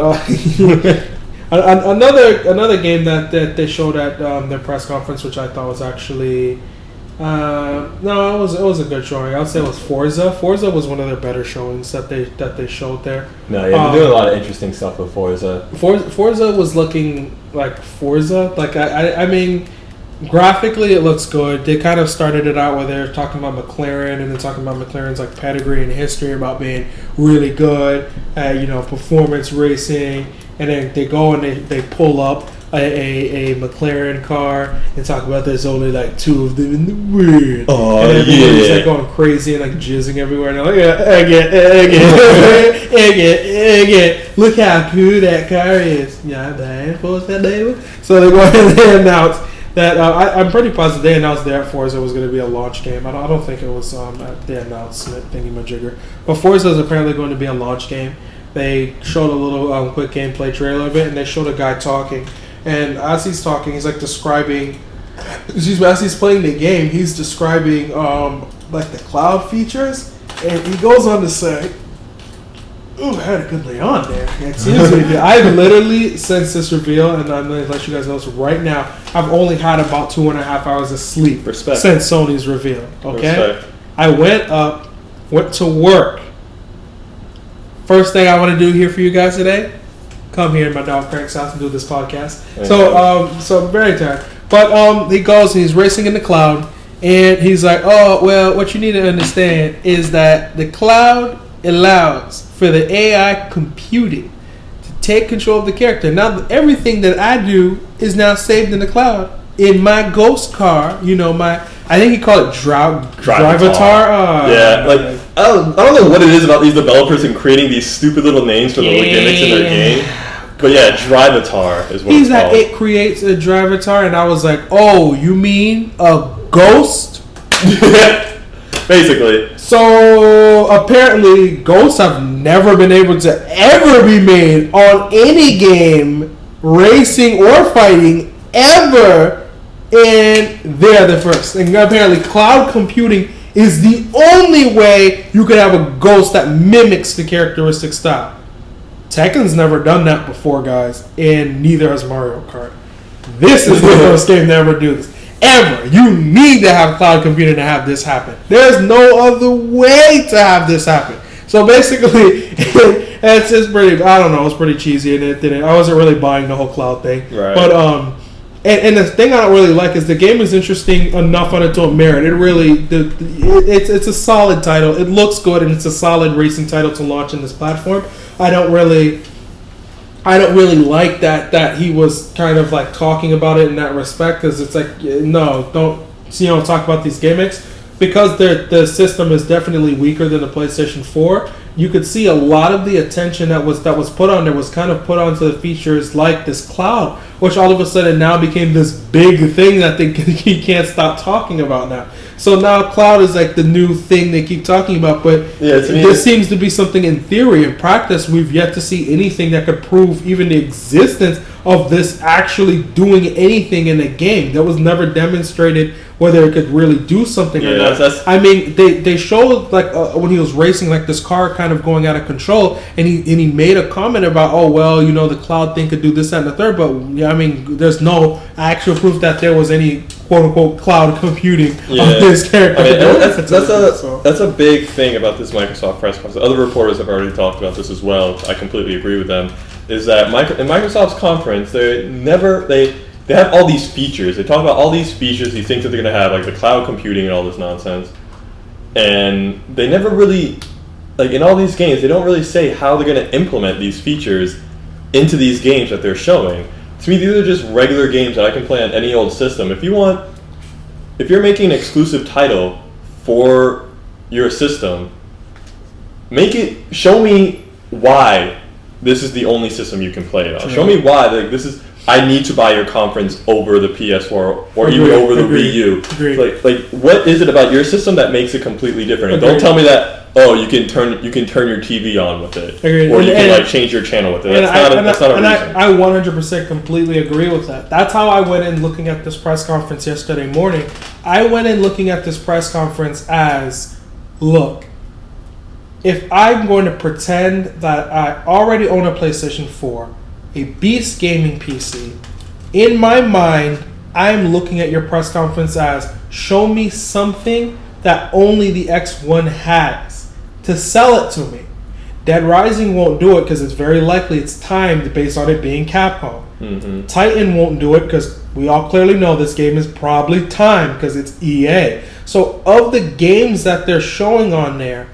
another game that they showed at their press conference, which I thought was actually it was a good showing. I would say it was Forza. Forza was one of their better showings that they showed there. No, yeah, they're doing a lot of interesting stuff with Forza. Forza was looking like Forza. Like I mean, graphically it looks good. They kind of started it out where they're talking about McLaren and then talking about McLaren's like pedigree and history about being really good at performance racing, and then they go and they pull up a McLaren car and talk about there's only like 2 of them in the world. Oh, and everybody's yeah. like going crazy and like jizzing everywhere. And they're like, again. Look how cool that car is. Yeah, man. Forza, baby. So they go ahead and they announce that I'm pretty positive they announced that Forza was going to be a launch game. I don't think it was at the announcement thingy-majigger. But Forza is apparently going to be a launch game. They showed a little quick gameplay trailer of it, and they showed a guy talking. And as he's talking, he's like describing, as he's playing the game, he's describing like the cloud features. And he goes on to say, ooh, I had a good lay on there. Excuse me. I've literally, since this reveal, and I'm going to let you guys know this right now, I've only had about 2.5 hours of sleep Respect. since Sony's reveal. Okay? Respect. I went to work. First thing I want to do here for you guys today, come here in my dog Craig's house and do this podcast. So I'm very tired. But he goes and he's racing in the cloud, and he's like, oh, well, what you need to understand is that the cloud allows for the AI computing to take control of the character. Now, everything that I do is now saved in the cloud. In my ghost car, I think he called it Drivatar. Yeah, like I don't know what it is about these developers and creating these stupid little names for the little gimmicks in their game. But yeah, Drivatar is what He's it's like, called. it creates a Drivatar, and I was like, oh, you mean a ghost? Basically. So apparently, ghosts have never been able to ever be made on any game, racing or fighting, ever. And they're the first. And apparently cloud computing is the only way you could have a ghost that mimics the characteristic style. Tekken's never done that before, guys. And neither has Mario Kart. This is the first game to ever do this. Ever. You need to have cloud computing to have this happen. There's no other way to have this happen. So basically, it's just pretty, I don't know, it's pretty cheesy. And I wasn't really buying the whole cloud thing. Right. But, And the thing I don't really like is the game is interesting enough on its own merit. It really, it's a solid title. It looks good, and it's a solid racing title to launch in this platform. I don't really like that he was kind of like talking about it in that respect, because it's like, no, don't talk about these gimmicks, because the system is definitely weaker than the PlayStation 4. You could see a lot of the attention that was put on there was kind of put onto the features like this cloud, which all of a sudden now became this big thing that he can't stop talking about now. So now cloud is like the new thing they keep talking about, but this seems to be something in theory. In practice, we've yet to see anything that could prove even the existence of this actually doing anything in a game. That was never demonstrated whether it could really do something or not. I mean, they showed like when he was racing like this car kind of going out of control, and he made a comment about, oh well, the cloud thing could do this, that, and the third, but I mean, there's no actual proof that there was any quote unquote cloud computing of this character. I mean, that's a big thing about this Microsoft press conference. Other reporters have already talked about this as well. I completely agree with them. Is that in Microsoft's conference, they have all these features. They talk about all these features you think that they're going to have, like the cloud computing and all this nonsense. And they never really, like in all these games, they don't really say how they're going to implement these features into these games that they're showing. To me, these are just regular games that I can play on any old system. If you're making an exclusive title for your system, show me why this is the only system you can play it on. Show me why I need to buy your conference over the PS4 or even over the Wii U. Like what is it about your system that makes it completely different? Don't tell me that you can turn your TV on with it, or you can change your channel with it. That's not a reason. I 100% completely agree with that. That's how I went in looking at this press conference yesterday morning. I went in looking at this press conference as, look, if I'm going to pretend that I already own a PlayStation 4, a beast gaming PC, in my mind, I'm looking at your press conference as, show me something that only the X1 has to sell it to me. Dead Rising won't do it because it's very likely it's timed based on it being Capcom. Mm-hmm. Titan won't do it because we all clearly know this game is probably timed because it's EA. So of the games that they're showing on there,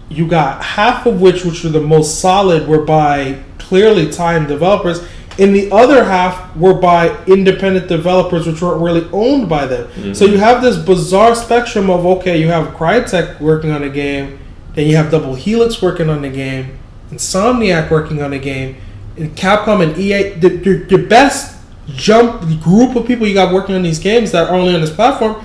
you got half of which are the most solid, were by clearly timed developers, and the other half were by independent developers, which weren't really owned by them. Mm-hmm. So you have this bizarre spectrum of, okay, you have Crytek working on a game, then you have Double Helix working on the game, Insomniac working on the game, and Capcom and EA, the best group of people you got working on these games that are only on this platform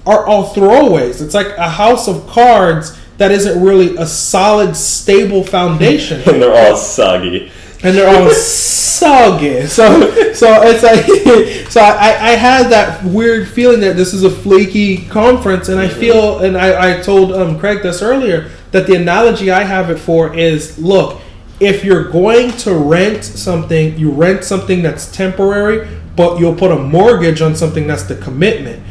are all throwaways. It's like a house of cards that isn't really a solid, stable foundation. And they're all soggy. And they're all soggy. So it's like, so I had that weird feeling that this is a flaky conference, and I feel, and I told Craig this earlier, that the analogy I have it for is, look, if you're going to rent something, you rent something that's temporary, but you'll put a mortgage on something that's the commitment.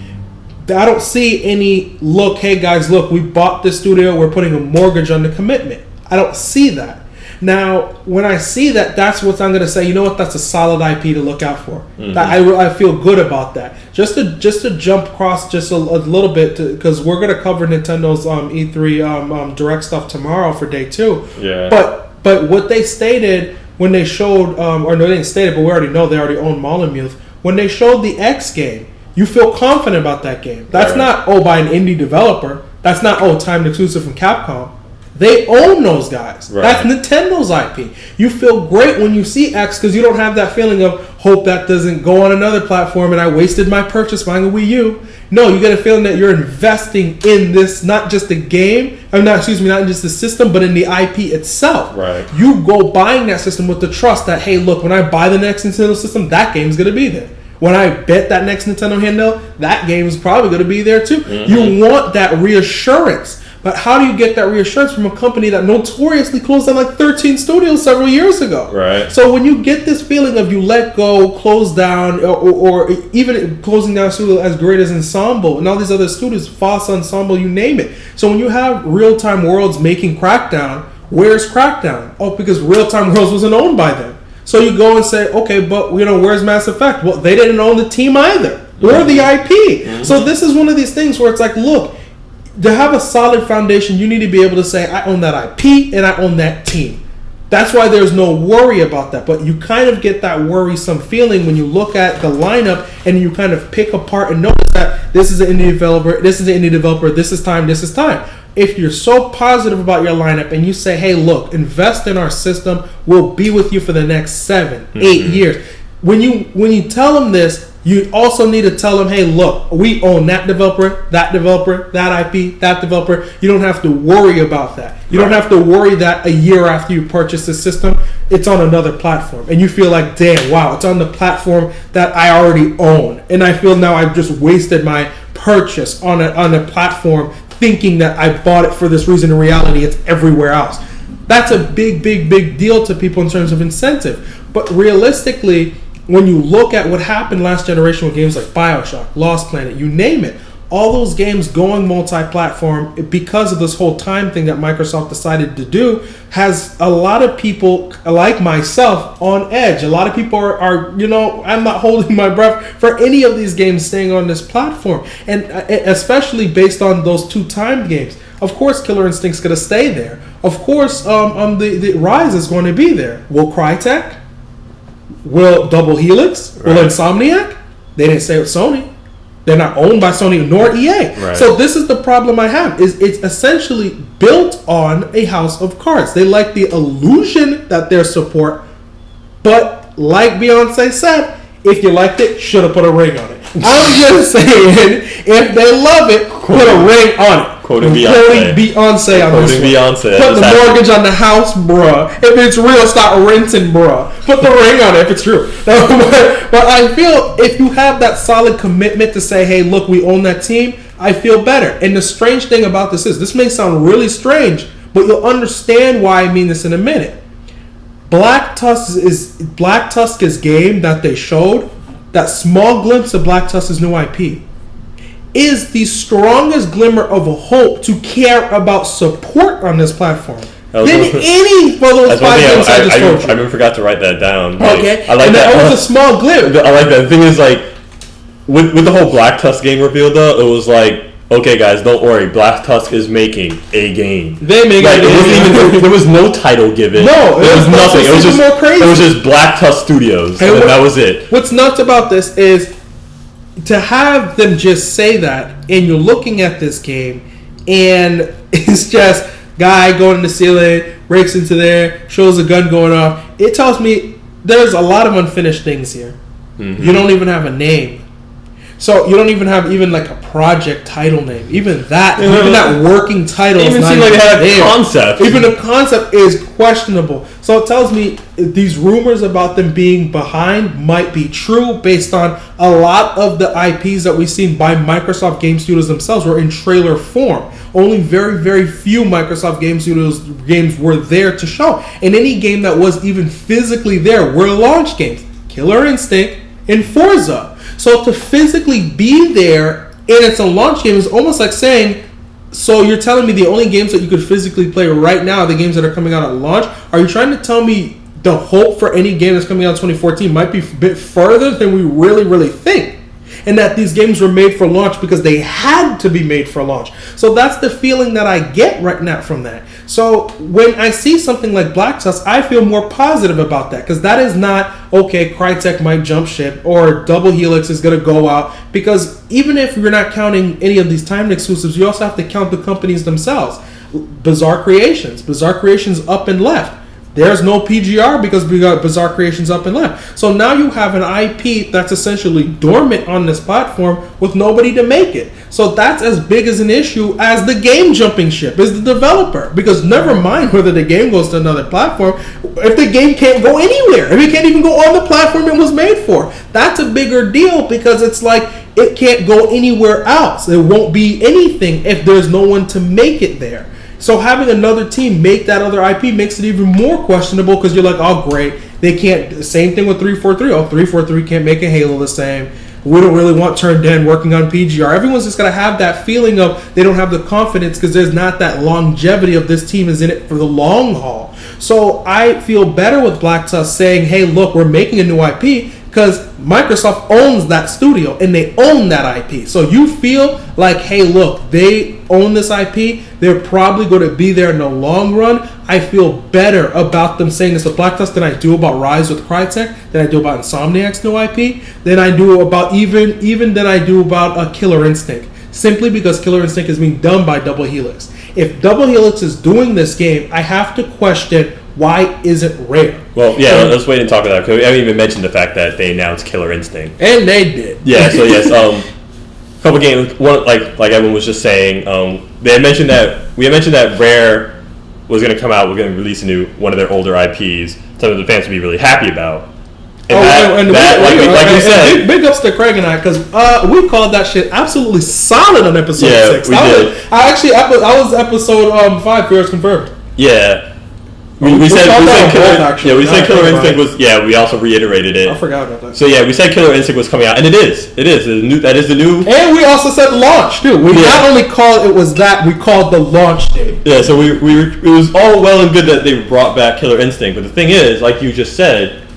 I don't see any, look, hey guys, look, we bought this studio, we're putting a mortgage on the commitment. I don't see that. Now, when I see that, that's what I'm going to say, you know what, that's a solid IP to look out for. Mm-hmm. I feel good about that. Just to jump across just a little bit, because we're going to cover Nintendo's E3 Direct stuff tomorrow for day 2. Yeah. But what they stated when they showed, or no, they didn't state it, but we already know they already own Molyneux. When they showed the X game, you feel confident about that game. That's not, by an indie developer. That's not, timed exclusive from Capcom. They own those guys. Right. That's Nintendo's IP. You feel great when you see X because you don't have that feeling of hope that doesn't go on another platform and I wasted my purchase buying a Wii U. No, you get a feeling that you're investing in this, not just the game, not in just the system, but in the IP itself. Right. You go buying that system with the trust that, hey, look, when I buy the next Nintendo system, that game's going to be there. When I bet that next Nintendo handheld, that game is probably going to be there too. Mm-hmm. You want that reassurance. But how do you get that reassurance from a company that notoriously closed down like 13 studios several years ago? Right. So when you get this feeling of you let go, close down, or even closing down a studio as great as Ensemble and all these other studios, Fossa, Ensemble, you name it. So when you have Real-Time Worlds making Crackdown, where's Crackdown? Oh, because Real-Time Worlds wasn't owned by them. So you go and say, okay, but where's Mass Effect? Well, they didn't own the team either, or the IP. Mm-hmm. So this is one of these things where it's like, look, to have a solid foundation, you need to be able to say, I own that IP and I own that team. That's why there's no worry about that. But you kind of get that worrisome feeling when you look at the lineup and you kind of pick apart and notice that this is an indie developer, this is an indie developer, this is time, this is time. If you're so positive about your lineup and you say, hey, look, invest in our system, we'll be with you for the next 7, 8 years. When you tell them this, you also need to tell them, hey, look, we own that developer, that IP, that developer. You don't have to worry about that. You don't have to worry that a year after you purchase the system, it's on another platform. And you feel like, damn, wow, it's on the platform that I already own. And I feel now I've just wasted my purchase on a platform thinking that I bought it for this reason. In reality, it's everywhere else. That's a big, big, big deal to people in terms of incentive. But realistically, when you look at what happened last generation with games like BioShock, Lost Planet, you name it, all those games going multi-platform because of this whole time thing that Microsoft decided to do has a lot of people like myself on edge. A lot of people are I'm not holding my breath for any of these games staying on this platform, and especially based on those 2 timed games. Of course, Killer Instinct's going to stay there. Of course, the Ryse is going to be there. Will Crytek? Will Double Helix? Right. Will Insomniac? They didn't say it's Sony. They're not owned by Sony nor EA. Right. So this is the problem I have. Is it's essentially built on a house of cards. They like the illusion that they're support, but like Beyonce said, if you liked it, should have put a ring on it. I'm just saying, if they love it, put a ring on it. Quoting Beyonce on this one. Put the mortgage on the house, bruh. If it's real, start renting, bruh. Put the ring on it if it's true. But I feel if you have that solid commitment to say, hey, look, we own that team, I feel better. And the strange thing about this may sound really strange, but you'll understand why I mean this in a minute. Black Tusk's game that they showed, that small glimpse of Black Tusk's new IP, is the strongest glimmer of a hope to care about support on this platform than any of those 5 games I just told you. I even forgot to write that down. Okay, I like and that was a small glimpse. I like that. The thing is, like, with the whole Black Tusk game reveal, though, it was like okay, guys, don't worry. Black Tusk is making a game. They make like, it wasn't even, there was no title given. No, there was nothing. It was just more crazy. It was just Black Tusk Studios, and that was it. What's nuts about this is to have them just say that, and you're looking at this game, and it's just guy going in the ceiling, breaks into there, shows a gun going off. It tells me there's a lot of unfinished things here. Mm-hmm. You don't even have a name. So you don't even have like a project title name. Even that working title. It even seemed like it had a concept. Even the concept is questionable. So it tells me these rumors about them being behind might be true based on a lot of the IPs that we've seen by Microsoft Game Studios themselves were in trailer form. Only very, very few Microsoft Game Studios games were there to show. And any game that was even physically there were launch games. Killer Instinct and Forza. So to physically be there and it's a launch game is almost like saying, so you're telling me the only games that you could physically play right now are the games that are coming out at launch? Are you trying to tell me the hope for any game that's coming out in 2014 might be a bit further than we really, really think? And that these games were made for launch because they had to be made for launch. So that's the feeling that I get right now from that. So when I see something like Black Tusk, I feel more positive about that. Because that is not, okay, Crytek might jump ship or Double Helix is going to go out. Because even if you're not counting any of these timed exclusives, you also have to count the companies themselves. Bizarre Creations up and left. There's no PGR because we got Bizarre Creations up and left. So now you have an IP that's essentially dormant on this platform with nobody to make it. So that's as big as an issue as the game jumping ship, is the developer. Because never mind whether the game goes to another platform, if the game can't go anywhere, if it can't even go on the platform it was made for, that's a bigger deal because it's like it can't go anywhere else. There won't be anything if there's no one to make it there. So having another team make that other IP makes it even more questionable because you're like, oh, great. They can't. Same thing with 343. Oh, 343 can't make a Halo the same. We don't really want Turned In working on PGR. Everyone's just going to have that feeling of they don't have the confidence because there's not that longevity of this team is in it for the long haul. So I feel better with Black Tusk saying, hey, look, we're making a new IP because Microsoft owns that studio and they own that IP. So you feel like, hey, look, they own this IP. They're probably going to be there in the long run. I feel better about them saying this to Black Tusk than I do about Ryse with Crytek, than I do about Insomniac's new IP, than I do about even than I do about Killer Instinct. Simply because Killer Instinct is being done by Double Helix. If Double Helix is doing this game, I have to question why isn't Rare? Well, yeah, let's wait and talk about that because we haven't even mentioned the fact that they announced Killer Instinct, and they did. Yeah, so yes, couple games. One like everyone was just saying, we had mentioned that Rare was going to come out. We're going to release one of their older IPs, something the fans would be really happy about. And like you said, big ups to Craig and I because we called that shit absolutely solid on episode 6. We did. I was episode 5. Fears confirmed. Yeah. We said Killer Instinct was. Yeah, we also reiterated it. I forgot about that. So yeah, we said Killer Instinct was coming out, and it is. It is the new. That is the new. And we also said launch too. We not only called it was that, we called the launch date. Yeah, so we it was all well and good that they brought back Killer Instinct, but the thing is, like you just said,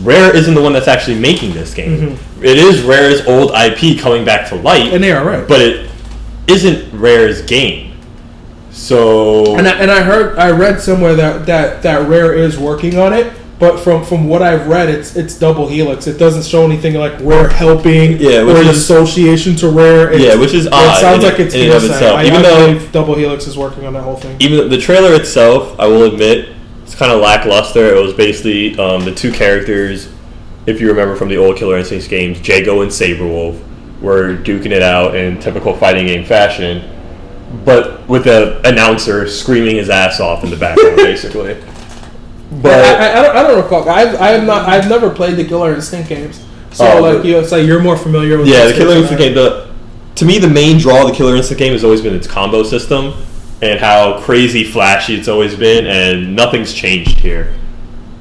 Rare isn't the one that's actually making this game. Mm-hmm. It is Rare's old IP coming back to light, and they are right. But it isn't Rare's game. So I read somewhere that Rare is working on it, but from what I've read, it's Double Helix. It doesn't show anything like Rare helping or an association to Rare. Which is odd. It sounds like it's in and of itself. Even though Double Helix is working on that whole thing. Even the trailer itself, I will admit, it's kind of lackluster. It was basically the two characters, if you remember from the old Killer Instinct games, Jago and Saberwolf, were duking it out in typical fighting game fashion. But with the announcer screaming his ass off in the background, basically. But I don't recall. I've never played the Killer Instinct games, so you're more familiar with. Yeah, the Killer Instinct game. To me, the main draw of the Killer Instinct game has always been its combo system and how crazy flashy it's always been, and nothing's changed here.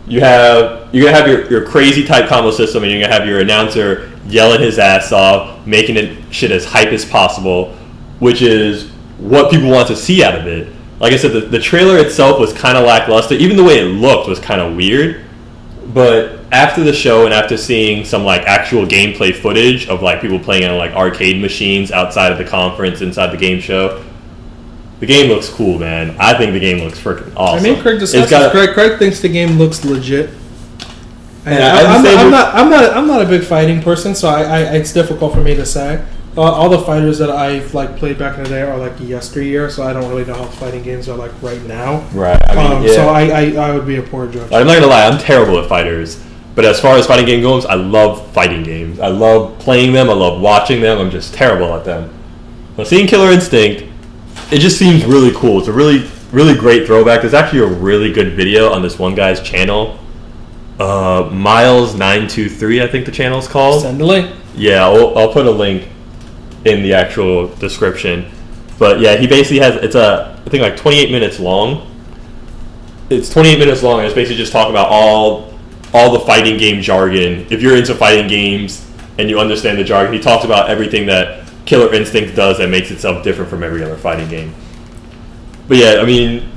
You're gonna have your crazy type combo system, and you're gonna have your announcer yelling his ass off, making it shit as hype as possible, which is what people want to see out of it. Like I said, the trailer itself was kind of lackluster. Even the way it looked was kind of weird. But after the show and after seeing some like actual gameplay footage of like people playing on like arcade machines outside of the conference, inside the game show, the game looks cool, man. I think the game looks freaking awesome. I mean, Craig discusses. Craig thinks the game looks legit. I'm not a big fighting person, so it's difficult for me to say. All the fighters that I've like played back in the day are like yesteryear, so I don't really know how fighting games are like right now. Right. I mean, yeah. So I would be a poor judge. I'm not gonna lie, I'm terrible at fighters. But as far as fighting game goes, I love fighting games. I love playing them. I love watching them. I'm just terrible at them. But seeing Killer Instinct, it just seems really cool. It's a really, really great throwback. There's actually a really good video on this one guy's channel. Miles923, I think the channel's called. Send a link. Yeah, I'll put a link in the actual description. But yeah, he basically has, I think like 28 minutes long. It's 28 minutes long, and it's basically just talking about all the fighting game jargon. If you're into fighting games and you understand the jargon, he talks about everything that Killer Instinct does that makes itself different from every other fighting game. But yeah, I mean,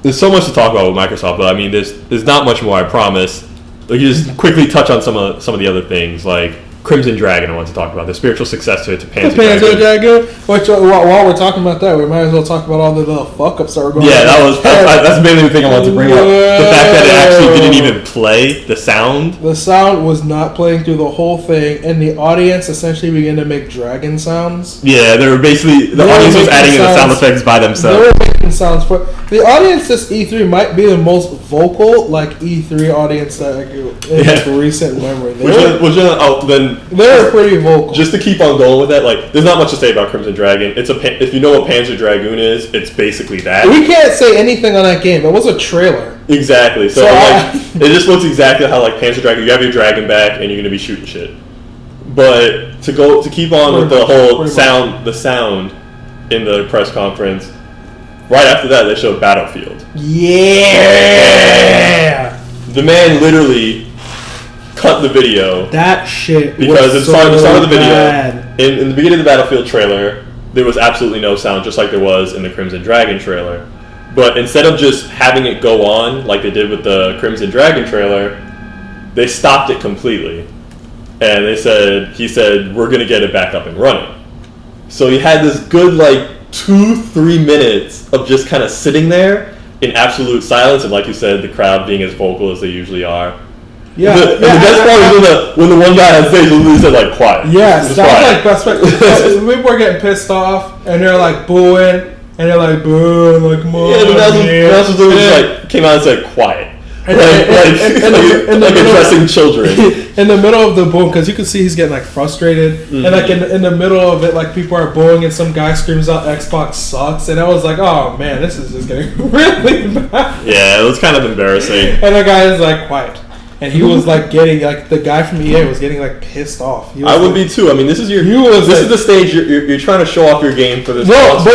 there's so much to talk about with Microsoft, but I mean, there's not much more, I promise. Like, you just quickly touch on some of the other things, like Crimson Dragon. I want to talk about the spiritual successor to Panzer Dragoon. Which, while we're talking about that, we might as well talk about all the little fuck ups that were going on. Yeah, that's mainly the thing I wanted to bring up. The fact that it actually didn't even play the sound. The sound was not playing through the whole thing, and the audience essentially began to make dragon sounds. Yeah, they were basically the audience was adding in the sound effects by themselves. They were making sounds for the audience. This E3 might be the most vocal like E3 audience that in recent memory. They're pretty vocal. Just to keep on going with that, like, there's not much to say about Crimson Dragon. If you know what Panzer Dragoon is, it's basically that. We can't say anything on that game. It was a trailer. Exactly. So it just looks exactly how like Panzer Dragoon. You have your dragon back, and you're gonna be shooting shit. But to keep on with the whole sound, the sound in the press conference. Right after that, they showed Battlefield. Yeah. The man literally cut the video. That shit. Because was at the start of the video, bad. in the beginning of the Battlefield trailer, there was absolutely no sound, just like there was in the Crimson Dragon trailer. But instead of just having it go on like they did with the Crimson Dragon trailer, they stopped it completely. And he said, we're going to get it back up and running. So he had this good, like, 2-3 minutes of just kind of sitting there in absolute silence, and like you said, the crowd being as vocal as they usually are. Yeah, the best part was when the one guy on stage literally said like quiet. Yes, that was like best part. People were getting pissed off, and they're like booing, and they're like booing, like more. Yeah, the announcers like came out and said quiet. Like addressing children in the middle of the boom, because you can see he's getting like frustrated, and like in the middle of it, like people are booing, and some guy screams out "Xbox sucks," and I was like, "Oh man, this is just getting really bad." Yeah, it was kind of embarrassing. And the guy is like quiet, and he was like getting like the guy from EA was getting like pissed off. I would be too. I mean, this is the stage you're trying to show off your game for this. No, but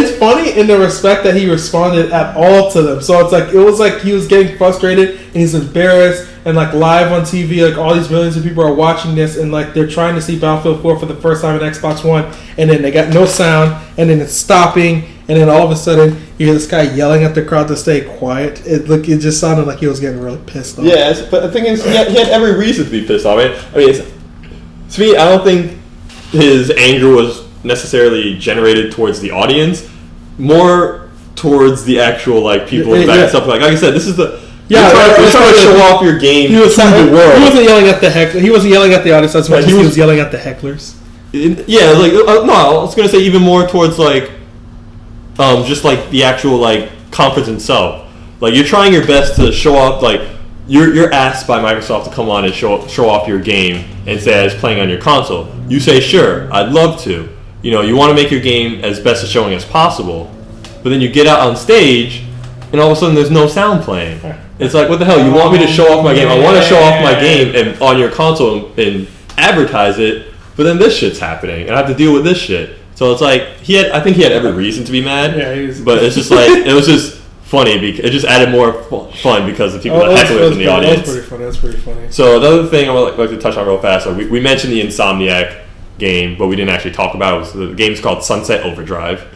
it's funny in the respect that he responded at all to them. So it's like it was like he was getting frustrated and he's embarrassed, and like live on TV, like all these millions of people are watching this, and like they're trying to see Battlefield 4 for the first time on Xbox One, and then they got no sound, and then it's stopping, and then all of a sudden you hear this guy yelling at the crowd to stay quiet. It just sounded like he was getting really pissed off. Yeah, but the thing is, he had every reason to be pissed off. I mean, to me, I don't think his anger was necessarily generated towards the audience, more towards the actual like people in the back and stuff. Like I said, this is the you're trying to show off your game to the world. He wasn't yelling at the He wasn't yelling at the audience as much as he was yelling at the hecklers. Yeah, like no, I was gonna say even more towards like, just like the actual like conference itself. Like you're trying your best to show off. Like you're asked by Microsoft to come on and show off your game and say it's playing on your console. You say sure, I'd love to. You know, you want to make your game as best as showing as possible, but then you get out on stage and all of a sudden there's no sound playing. It's like, what the hell? You want me to show off my game? I want to show off my game and on your console and advertise it, but then this shit's happening and I have to deal with this shit. So it's like I think he had every reason to be mad. Yeah, but it's just like it was just funny because it just added more fun because the people that heckle it in the audience. That's pretty funny. So another thing I would like to touch on real fast. So we mentioned the Insomniac game, but we didn't actually talk about it. The game's called Sunset Overdrive.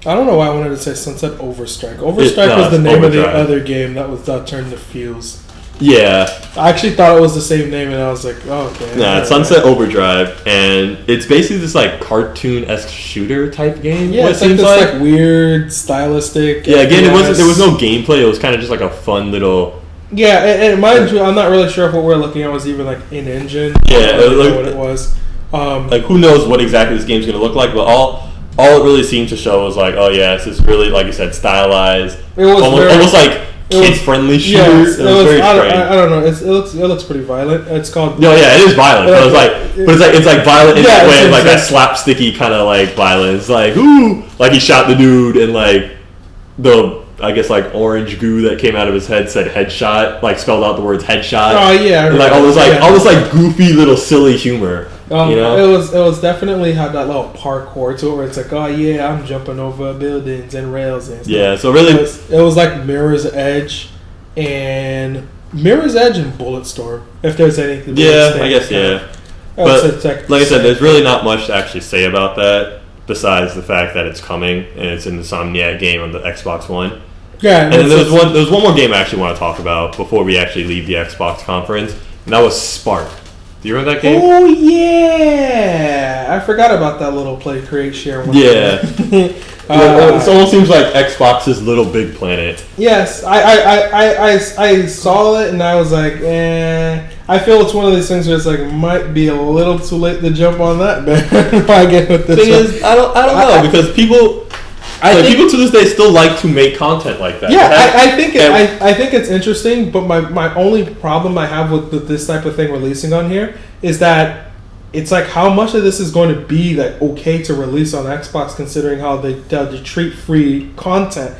I don't know why I wanted to say Sunset Overstrike. Overstrike was the name of the other game that was turned to Fuse. Yeah. I actually thought it was the same name, and I was like, oh, okay. Nah, it's Sunset Overdrive, and it's basically this like cartoon-esque shooter type game. Yeah, it's like this like weird, stylistic. Yeah, again, there was no gameplay. It was kind of just like a fun little. Yeah, and mind you, I'm not really sure if what we're looking at was even like in engine. Yeah, I don't know what it was. Like who knows what exactly this game's gonna look like, but all it really seemed to show was like, oh yeah, this is really, like you said, stylized. It was almost like kids-friendly shooter. Yeah, it was very strange. I don't know. It looks pretty violent. It's called. No, yeah, it is violent. But it's like violent in that way, like that slapsticky kind of like violence. Like ooh, like he shot the dude, and like I guess like orange goo that came out of his head said headshot, like spelled out the words headshot. Oh yeah, and like all this goofy little silly humor. You know? It was definitely had that little parkour to it where it's like, oh yeah, I'm jumping over buildings and rails and stuff. Yeah, so really it was like Mirror's Edge and Bulletstorm, if there's anything. Yeah, I guess But like I said, there's really not much to actually say about that besides the fact that it's coming and it's an Insomniac game on the Xbox One. Yeah, and then there's one more game I actually want to talk about before we actually leave the Xbox conference, and that was Spark. Do you remember that game? Oh yeah, I forgot about that little play, create, share one. Yeah, it almost seems like Xbox's Little Big Planet. Yes, I saw it and I was like, I feel it's one of these things where it's like might be a little too late to jump on that, man. If I get with this. Thing is, I don't know because people. People to this day still like to make content like that. Yeah, I think it's interesting, but my only problem I have with this type of thing releasing on here is that it's like how much of this is going to be like okay to release on Xbox considering how they treat free content.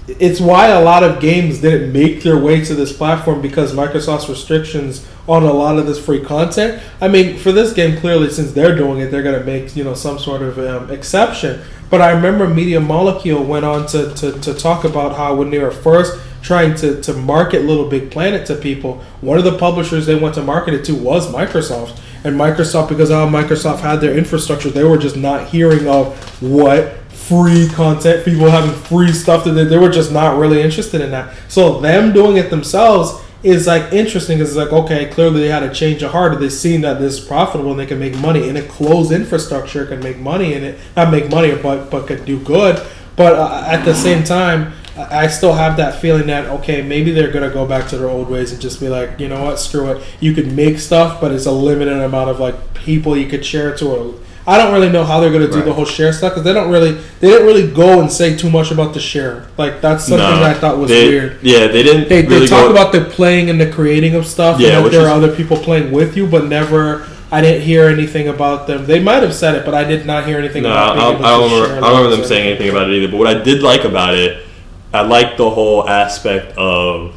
It's why a lot of games didn't make their way to this platform because Microsoft's restrictions on a lot of this free content. I mean, for this game, clearly, since they're doing it, they're going to make some sort of exception. But I remember Media Molecule went on to talk about how when they were first trying to market Little Big Planet to people, one of the publishers they went to market it to was Microsoft. And Microsoft, because of how Microsoft had their infrastructure, they were just not hearing of what free content, people having free stuff, that they were just not really interested in that. So them doing it themselves is like interesting because it's like, okay, clearly they had a change of heart. They seen that this is profitable and they can make money in a closed infrastructure, can make money in it, not make money, but could do good. But at the same time, I still have that feeling that, okay, maybe they're going to go back to their old ways and just be like, you know what, screw it. You could make stuff, but it's a limited amount of like people you could share it to. I don't really know how they're going to do the whole share stuff because they didn't really go and say too much about the share. Like that's something that I thought was weird. Yeah, they didn't. They talk about the playing and the creating of stuff. Yeah, and that there are other people playing with you, but never. I didn't hear anything about them. They might have said it, but I did not hear anything about it. I don't remember them saying anything about it either. But what I did like about it, I liked the whole aspect of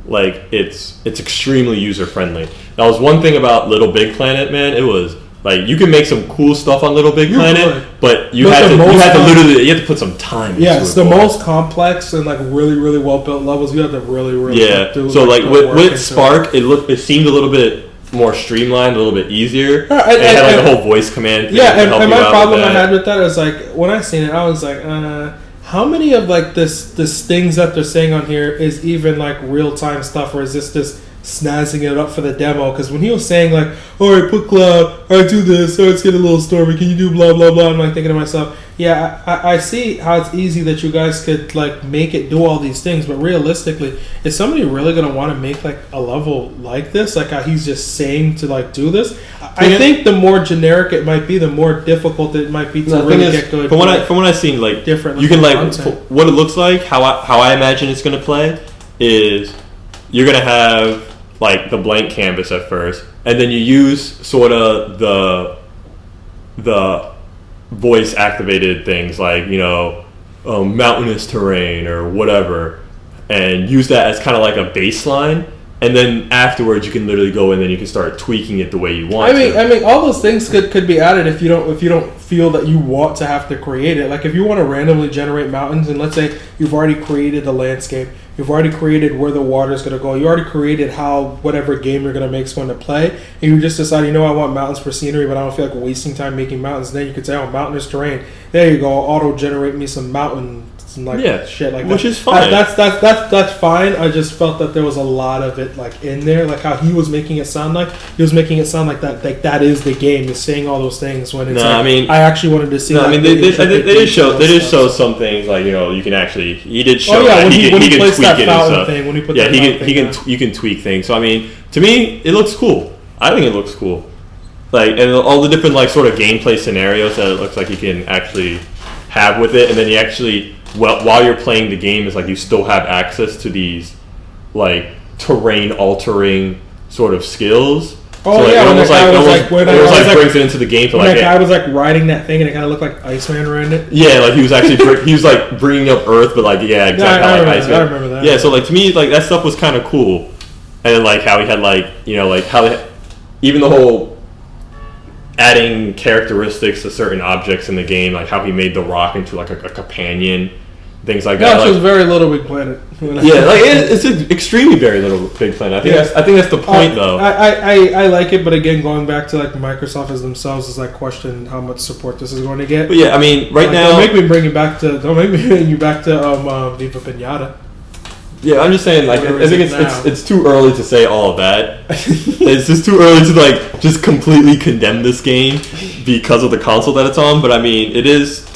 like it's extremely user friendly. That was one thing about Little Big Planet, man. It was like you can make some cool stuff on Little Big Planet, but you had to put some time into it. Yeah, it's the most complex and like really, really well built levels. You have to really do. So like with Spark, it seemed a little bit more streamlined, a little bit easier. It had like the whole voice command thing. Yeah, and my problem I had with that is like when I seen it, I was like, how many of like this things that they're saying on here is even like real time stuff, or is this snazzing it up for the demo? Because when he was saying like, all right, put cloud, all right, do this, all right, let's get a little stormy, can you do blah blah blah, I'm like thinking to myself, yeah, I see how it's easy that you guys could like make it do all these things, but realistically, is somebody really gonna want to make like a level like this, like how he's just saying to like do this? I think the more generic it might be, the more difficult it might be to really get good. From what I've seen, like different, you can like what it looks like, how I imagine it's gonna play is you're gonna have like the blank canvas at first, and then you use sort of the voice activated things like mountainous terrain or whatever, and use that as kind of like a baseline, and then afterwards you can literally go in and you can start tweaking it the way you want. I mean all those things could be added if you don't feel that you want to have to create it. Like if you want to randomly generate mountains, and let's say you've already created the landscape, you've already created where the water is going to go, you already created how whatever game you're going to make is going to play, and you just decide, I want mountains for scenery, but I don't feel like wasting time making mountains. Then you could say, mountainous terrain. There you go, auto generate me some mountains, and like shit like that. Which is fine. That's fine. I just felt that there was a lot of it like in there, like how he was making it sound like that is the game. He's saying all those things when it's. I actually wanted to see. No, they did show some things like you can actually. He did show that he can tweak it and stuff. Thing, when he put you can tweak things. So to me, it looks cool. I think it looks cool. Like, and all the different like sort of gameplay scenarios that it looks like you can actually have with it, and then you actually while you're playing the game, is like you still have access to these like terrain altering sort of skills. Oh so, like, it brings it into the game. That guy was like riding that thing, and it kind of looked like Iceman riding it. Yeah, like he was actually he was like bringing up Earth, but like exactly like Iceman. I remember that. Yeah, so like to me, like that stuff was kind of cool, and then like how he had like like how even the whole adding characteristics to certain objects in the game, like how he made the rock into like a companion, things like that. Yeah, it was very Little Big Planet. Yeah, like it's an extremely very Little Big Planet. I think that's the point, though. I like it, but again, going back to like Microsoft as themselves is like question how much support this is going to get. But yeah, right now, don't make me bring you back to Viva Pinata. Yeah, I'm just saying, like, I think it's too early to say all of that. It's just too early to, like, just completely condemn this game because of the console that it's on. But, it is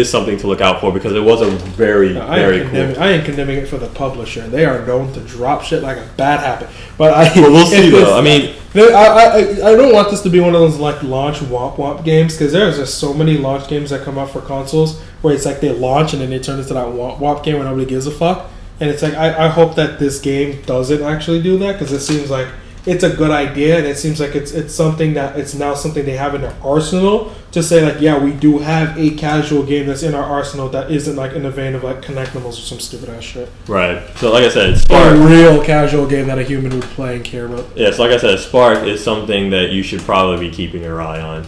something to look out for because it was a very cool. I ain't condemning it for the publisher. They are known to drop shit like a bad habit. But we'll see, though. I don't want this to be one of those, like, launch womp games because there's just so many launch games that come out for consoles where it's like they launch and then they turn into that womp game where nobody gives a fuck. And it's like, I hope that this game doesn't actually do that because it seems like it's a good idea and it seems like it's something that it's now something they have in their arsenal to say like, yeah, we do have a casual game that's in our arsenal that isn't like in the vein of like Connectimals or some stupid ass shit. Right. So like I said, Spark. A real casual game that a human would play and care about. Yeah, so like I said, Spark is something that you should probably be keeping your eye on.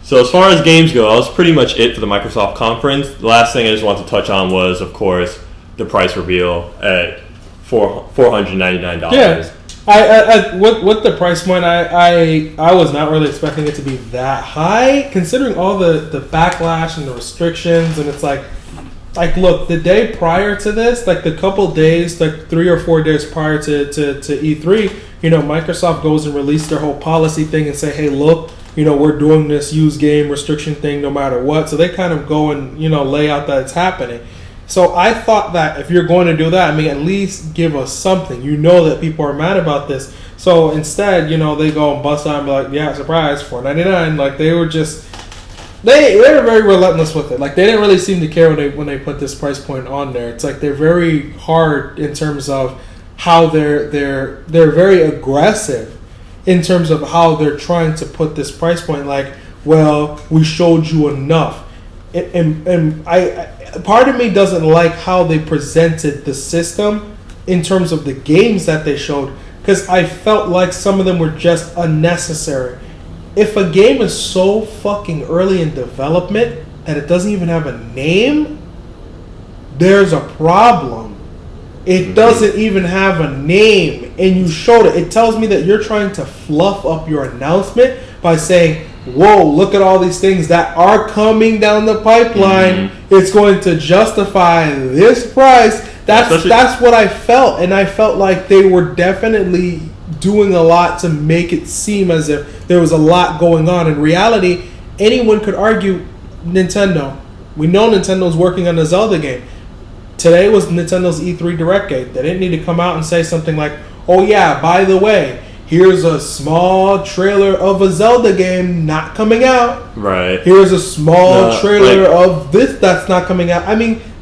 So as far as games go, that was pretty much it for the Microsoft conference. The last thing I just wanted to touch on was, of course, the price reveal at $499. Yeah, I with the price point, I was not really expecting it to be that high, considering all the backlash and the restrictions. And it's like look, the day prior to this, like the couple days, like 3 or 4 days prior to E3, Microsoft goes and release their whole policy thing and say, hey, look, we're doing this use game restriction thing no matter what. So they kind of go and lay out that it's happening. So I thought that if you're going to do that, at least give us something. That people are mad about this. So instead, they go and bust out and be like, yeah, surprise, $499. Like they were just, they were very relentless with it. Like they didn't really seem to care when they put this price point on there. It's like they're very hard in terms of how they're very aggressive in terms of how they're trying to put this price point. Like, well, we showed you enough. And I part of me doesn't like how they presented the system in terms of the games that they showed because I felt like some of them were just unnecessary. If a game is so fucking early in development that it doesn't even have a name, there's a problem. It doesn't even have a name and you showed it. It tells me that you're trying to fluff up your announcement by saying, whoa, look at all these things that are coming down the pipeline. It's going to justify this price. That's what I felt. And I felt like they were definitely doing a lot to make it seem as if there was a lot going on. In reality, anyone could argue Nintendo. We know Nintendo's working on the Zelda game. Today was Nintendo's E3 Direct Gate. They didn't need to come out and say something like, oh yeah, by the way, here's a small trailer of a Zelda game not coming out. Right. Here's a small trailer of this that's not coming out.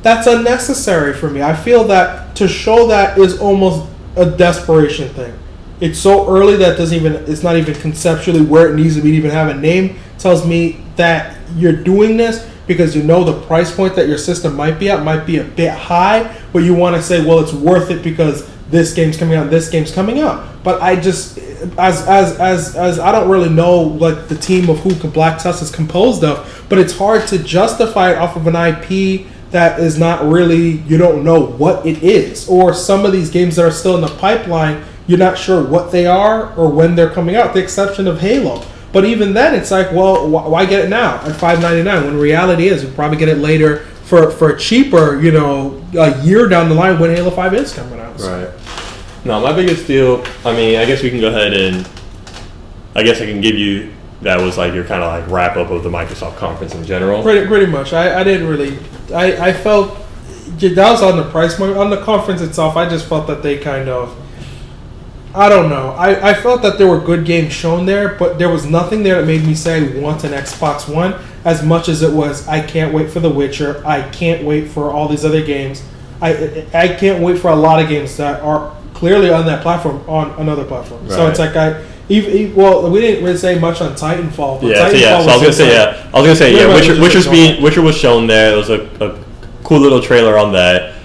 That's unnecessary for me. I feel that to show that is almost a desperation thing. It's so early that it's not even conceptually where it needs to be to even have a name. Tells me that you're doing this because the price point that your system might be at might be a bit high, but you want to say, well, it's worth it because this game's coming out, this game's coming out. But I just, as I don't really know like the team of who Black Tusk is composed of, but it's hard to justify it off of an IP that is not really, you don't know what it is. Or some of these games that are still in the pipeline, you're not sure what they are or when they're coming out, the exception of Halo. But even then, it's like, well, why get it now at $5.99 when reality is you'll probably get it later for cheaper, you know, a year down the line when Halo 5 is coming out. So. Right. No, my biggest deal, I mean, I guess we can go ahead and, I guess I can give you, that was like your kind of like wrap up of the Microsoft conference in general. Pretty much. I didn't really, I felt, that was on the price point. On the conference itself, I just felt that they kind of, I don't know. I felt that there were good games shown there, but there was nothing there that made me say I want an Xbox One as much as it was I can't wait for The Witcher. I can't wait for all these other games. I can't wait for a lot of games that are clearly on that platform, on another platform. Right. So it's like well, we didn't really say much on Titanfall. But Titanfall I was gonna say Witcher was shown there. There was a cool little trailer on that,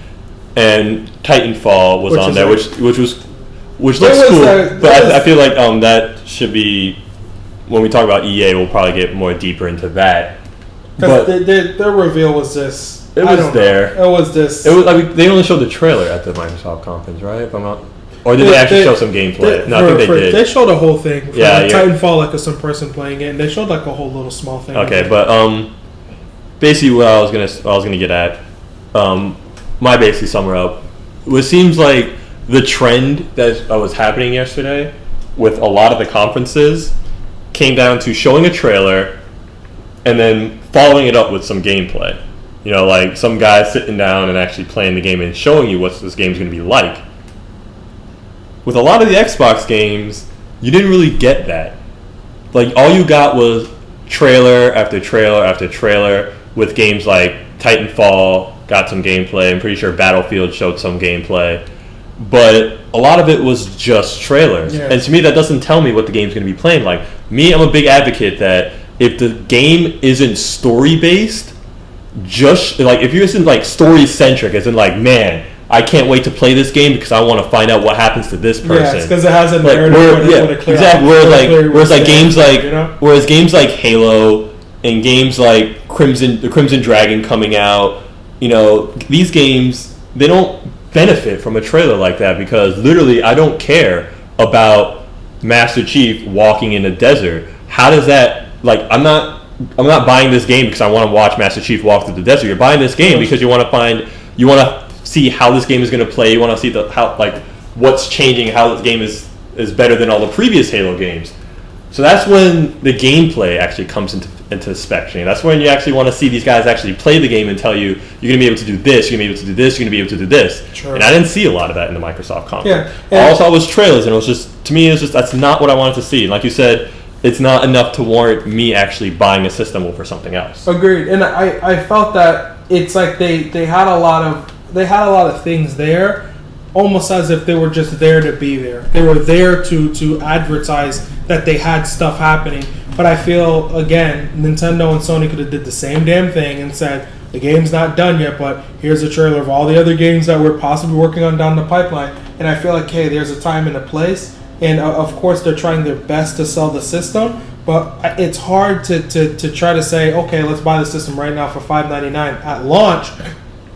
and Titanfall was on there, which looks cool. But I feel like that should be, when we talk about EA, we'll probably get more deeper into that. Because their reveal was this. It was there. It was this. It was like they only showed the trailer at the Microsoft conference, right? If I'm not. Or did they actually show some gameplay? No, I think they did. They showed a whole thing. Titanfall, like some person playing it, and they showed like a whole little small thing. Okay, but basically what I was gonna get at, my basically summer up, it seems like the trend that was happening yesterday with a lot of the conferences came down to showing a trailer and then following it up with some gameplay. You know, like some guy sitting down and actually playing the game and showing you what this game's going to be like. With a lot of the Xbox games, you didn't really get that. Like, all you got was trailer after trailer after trailer with games like Titanfall got some gameplay. I'm pretty sure Battlefield showed some gameplay. But a lot of it was just trailers. Yeah. And to me, that doesn't tell me what the game's going to be playing like. Me, I'm a big advocate that if the game isn't story-based, just, like, if you're like story-centric, as in, like, man, I can't wait to play this game because I want to find out what happens to this person. Yeah, because it has a narrative. Exactly. Whereas games like Halo and games like the Crimson Dragon coming out, you know, these games, they don't benefit from a trailer like that because literally I don't care about Master Chief walking in a desert. How does that, like, I'm not buying this game because I want to watch Master Chief walk through the desert. You're buying this game because you want to see how this game is going to play. You want to see what's changing, how this game is better than all the previous Halo games. So that's when the gameplay actually comes into spectrum. That's when you actually want to see these guys actually play the game and tell you, you're going to be able to do this, you're going to be able to do this, you're going to be able to do this. Sure. And I didn't see a lot of that in the Microsoft conference. Yeah. All I saw was trailers, and it was just, to me, that's not what I wanted to see. And like you said, it's not enough to warrant me actually buying a system over something else. Agreed. And I felt that it's like they had a lot of things there, almost as if they were just there to be there. They were there to advertise that they had stuff happening. But I feel, again, Nintendo and Sony could have did the same damn thing and said, the game's not done yet, but here's a trailer of all the other games that we're possibly working on down the pipeline. And I feel like, hey, there's a time and a place. And of course, they're trying their best to sell the system. But it's hard to try to say, okay, let's buy the system right now for $5.99 at launch,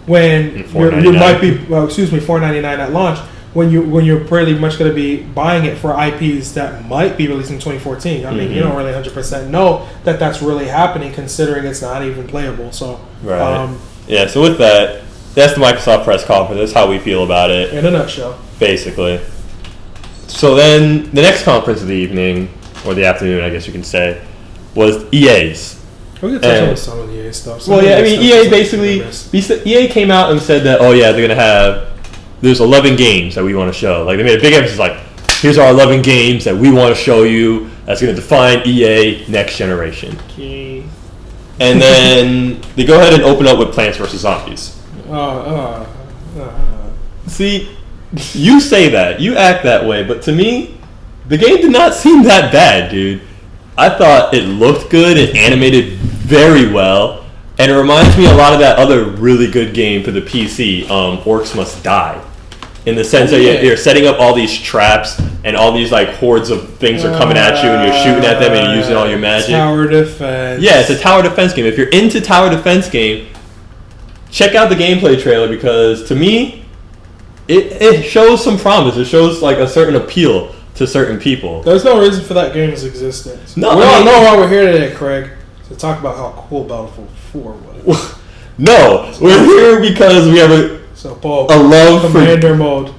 when you might be, $4.99 at launch, when you're pretty much going to be buying it for IPs that might be released in 2014. I mean, you don't really 100% know that that's really happening, considering it's not even playable. So, right. So with that, that's the Microsoft press conference. That's how we feel about it. In a nutshell. Basically. So then, the next conference of the evening, or the afternoon, I guess you can say, was EA's. We could touch on some of the EA stuff. EA came out and said that, they're going to have, there's 11 games that we want to show. Like, they made a big emphasis, like, here's our 11 games that we want to show you that's going to define EA next generation. Okay. And then they go ahead and open up with Plants vs. Zombies. See, you say that, you act that way, but to me, the game did not seem that bad, dude. I thought it looked good, it animated very well, and it reminds me a lot of that other really good game for the PC, Orcs Must Die. In the sense that you're setting up all these traps, and all these like hordes of things are coming at you, and you're shooting at them, and you're using all your magic. Tower defense. Yeah, it's a tower defense game. If you're into tower defense game, check out the gameplay trailer, because to me, it shows some promise. It shows like a certain appeal to certain people. There's no reason for that game's existence. No, we all know why we're here today, Craig, to talk about how cool Battlefield 4 was. No, we're here because we have a love for Commander mode.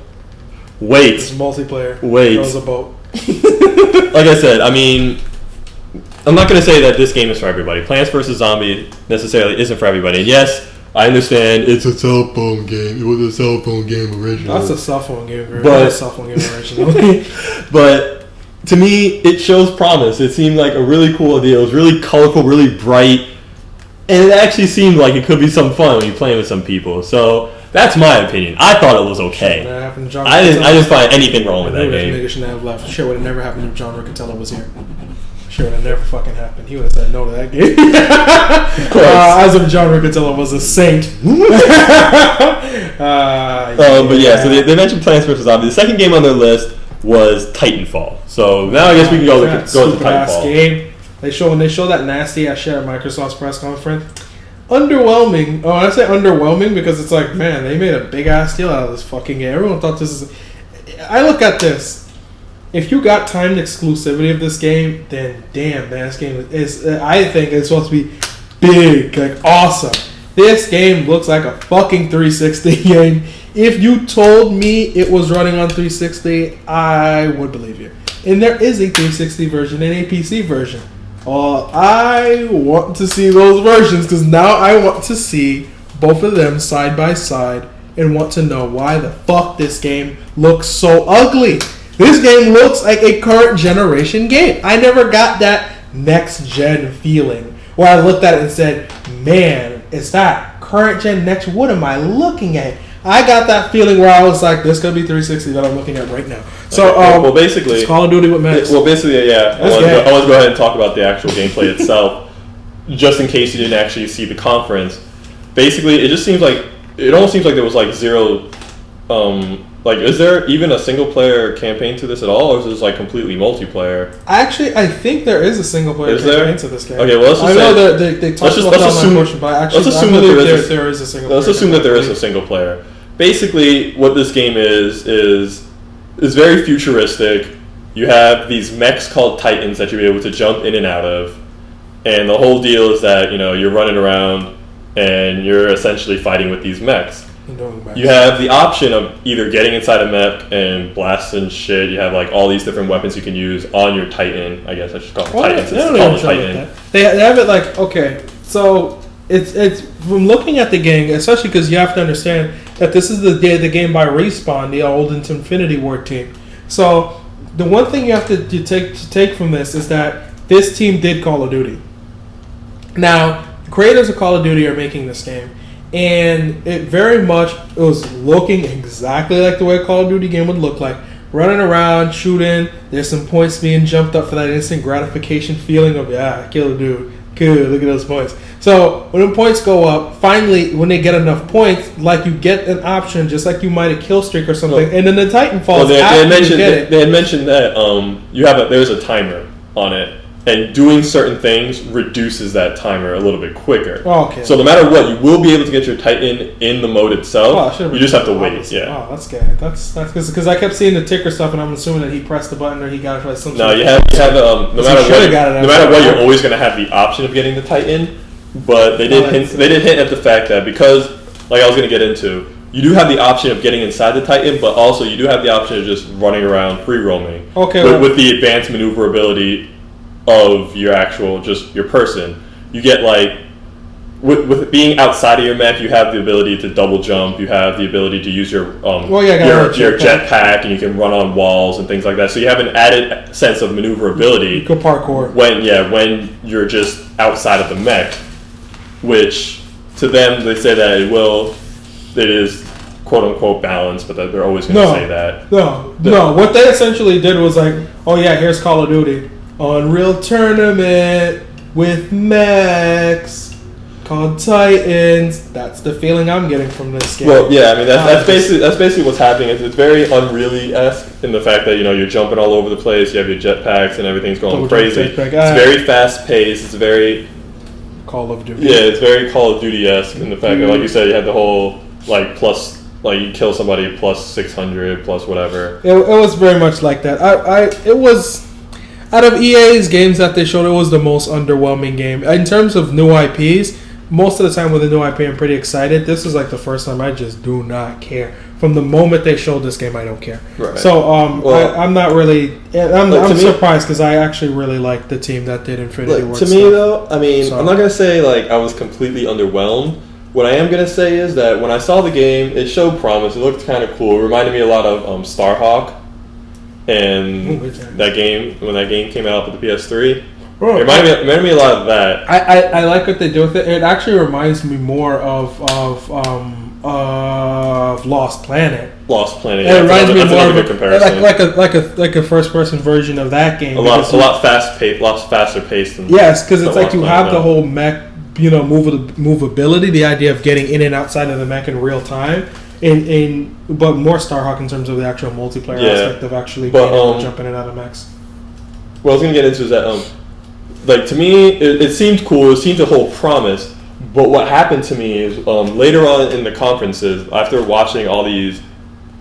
Wait. It's multiplayer. Wait. It was a boat. Like I said, I mean, I'm not going to say that this game is for everybody. Plants vs. Zombie necessarily isn't for everybody. And yes, I understand it's a cell phone game. It was a cell phone game originally. That's a cell phone game. Originally. But to me, it shows promise. It seemed like a really cool idea. It was really colorful, really bright. And it actually seemed like it could be some fun when you're playing with some people. So that's my opinion. I thought it was okay. I didn't find anything wrong with that game. Nigga shouldn't have left. Shit would have never happened if John Riccatello was here. Shit would have never fucking happened. He would have said no to that game. Of course. As if John Riccatello was a saint. But yeah, so they mentioned Plants vs. Zombies. The second game on their list was Titanfall. So now I guess we can go to Titanfall. Game. When they show that nasty ass shit at Microsoft's press conference. Underwhelming. Oh, I say underwhelming because it's like, man, they made a big ass deal out of this fucking game. Everyone thought this is. I look at this. If you got timed exclusivity of this game, then damn, man, this game is. I think it's supposed to be big, like awesome. This game looks like a fucking 360 game. If you told me it was running on 360, I would believe you. And there is a 360 version and a PC version. I want to see those versions because now I want to see both of them side by side and want to know why the fuck this game looks so ugly. This game looks like a current generation game. I never got that next gen feeling where I looked at it and said, man, is that current gen next? What am I looking at? I got that feeling where I was like, this could be 360 that I'm looking at right now. So, well, basically, it's Call of Duty with Max. Well, basically, yeah. I want to go ahead and talk about the actual gameplay itself, just in case you didn't actually see the conference. Basically, it almost seems like there was like zero. Is there even a single player campaign to this at all, or is this like completely multiplayer? Actually, I think there is a single player campaign to this game. Okay, well, let's just assume that there is a single player. Let's assume that there is a single player. Basically, what this game is very futuristic. You have these mechs called Titans that you'll be able to jump in and out of, and the whole deal is that you're running around and you're essentially fighting with these mechs. You have the option of either getting inside a mech and blasting shit. You have like all these different weapons you can use on your Titan. I guess I should call it Titans. It's called Titan. They have it like, okay, so it's from looking at the game, especially because you have to understand that this is the game by Respawn, the old Infinity Ward team. So the one thing you have to take from this is that this team did Call of Duty. Now, the creators of Call of Duty are making this game. And it was looking exactly like the way a Call of Duty game would look like. Running around, shooting, there's some points being jumped up for that instant gratification feeling of, yeah, kill a dude. Good, look at those points. So when the points go up, finally, when they get enough points, like you get an option, just like you might a kill streak or something, and then the Titan falls they had mentioned that there's a timer on it. And doing certain things reduces that timer a little bit quicker. Oh, okay. So no matter what, you will be able to get your Titan in the mode itself. You just have to wait. Yeah. Oh, that's good. That's because I kept seeing the ticker stuff, and I'm assuming that he pressed the button or he got it for some. No, you have no matter what, you're always going to have the option of getting the Titan. But they did hint at the fact that because, like I was going to get into, you do have the option of getting inside the Titan, but also you do have the option of just running around free roaming. Okay. With the advanced maneuverability of your person. You get like with being outside of your mech, you have the ability to double jump, you have the ability to use your jetpack, and you can run on walls and things like that. So you have an added sense of maneuverability. You can parkour when you're just outside of the mech, which to them they say that it is quote unquote balanced, but that they're always going to say that. No. What they essentially did was like, oh yeah, here's Call of Duty. Unreal Tournament with mechs called Titans. That's the feeling I'm getting from this game. Well, yeah, I mean that's basically what's happening. It's very Unreal-esque in the fact that you're jumping all over the place. You have your jetpacks and everything's going crazy. It's very fast paced. It's very Call of Duty. Yeah, it's very Call of Duty-esque in the fact that, like you said, you had the whole plus. Like you kill somebody plus 600 plus whatever. It was very much like that. It was. Out of EA's games that they showed, it was the most underwhelming game. In terms of new IPs, most of the time with a new IP, I'm pretty excited. This is like the first time I just do not care. From the moment they showed this game, I don't care. Right. So I'm not really. I'm me, surprised because I actually really like the team that did Infinity Ward. To me though, I mean, I'm not gonna say like I was completely underwhelmed. What I am gonna say is that when I saw the game, it showed promise. It looked kind of cool. It reminded me a lot of Starhawk, and that game when that game came out with the PS3. It reminded me a lot of that. I like what they do with it. It actually reminds me more of Lost Planet. Lost Planet. Yeah, it reminds me more of a comparison. like a first person version of that game. A lot faster paced. Yes, because it's like you have the whole mech, movability, the idea of getting in and outside of the mech in real time. But more Starhawk in terms of the actual multiplayer aspect of actually being able to jump in and out of mechs. What I was gonna get into is that like to me, it seemed cool. It seemed to hold promise. But what happened to me is later on in the conferences, after watching all these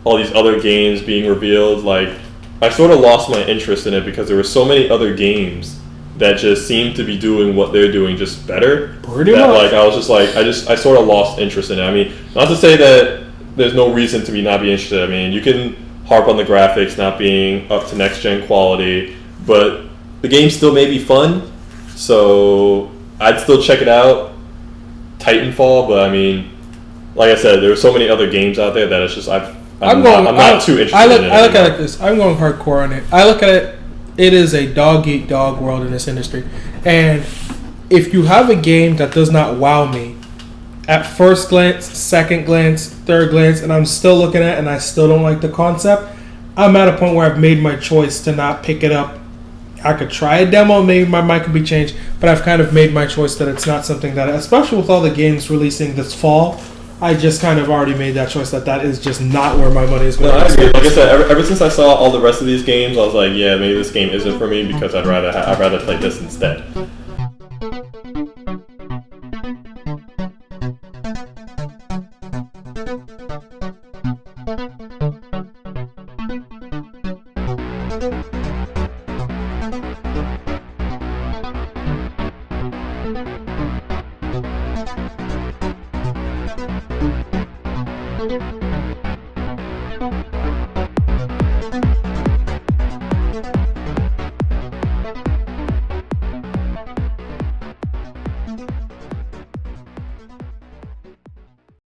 other games being revealed, like I sort of lost my interest in it because there were so many other games that just seemed to be doing what they're doing just better. Pretty much. Like I was just like I sort of lost interest in it. I mean, not to say that there's no reason to not be interested. I mean, you can harp on the graphics not being up to next gen quality, but the game still may be fun, so I'd still check it out. Titanfall, but I mean, like I said, there are so many other games out there that it's just I'm not too interested in it. I look at it like this. I'm going hardcore on it. I look at it. It is a dog eat dog world in this industry, and if you have a game that does not wow me at first glance, second glance, third glance, and I'm still looking at it and I still don't like the concept, I'm at a point where I've made my choice to not pick it up. I could try a demo, maybe my mind could be changed, but I've kind of made my choice that it's not something that, especially with all the games releasing this fall, I just kind of already made that choice that is just not where my money is going. No, I agree. Like I said, ever since I saw all the rest of these games, I was like, yeah, maybe this game isn't for me because I'd rather play this instead.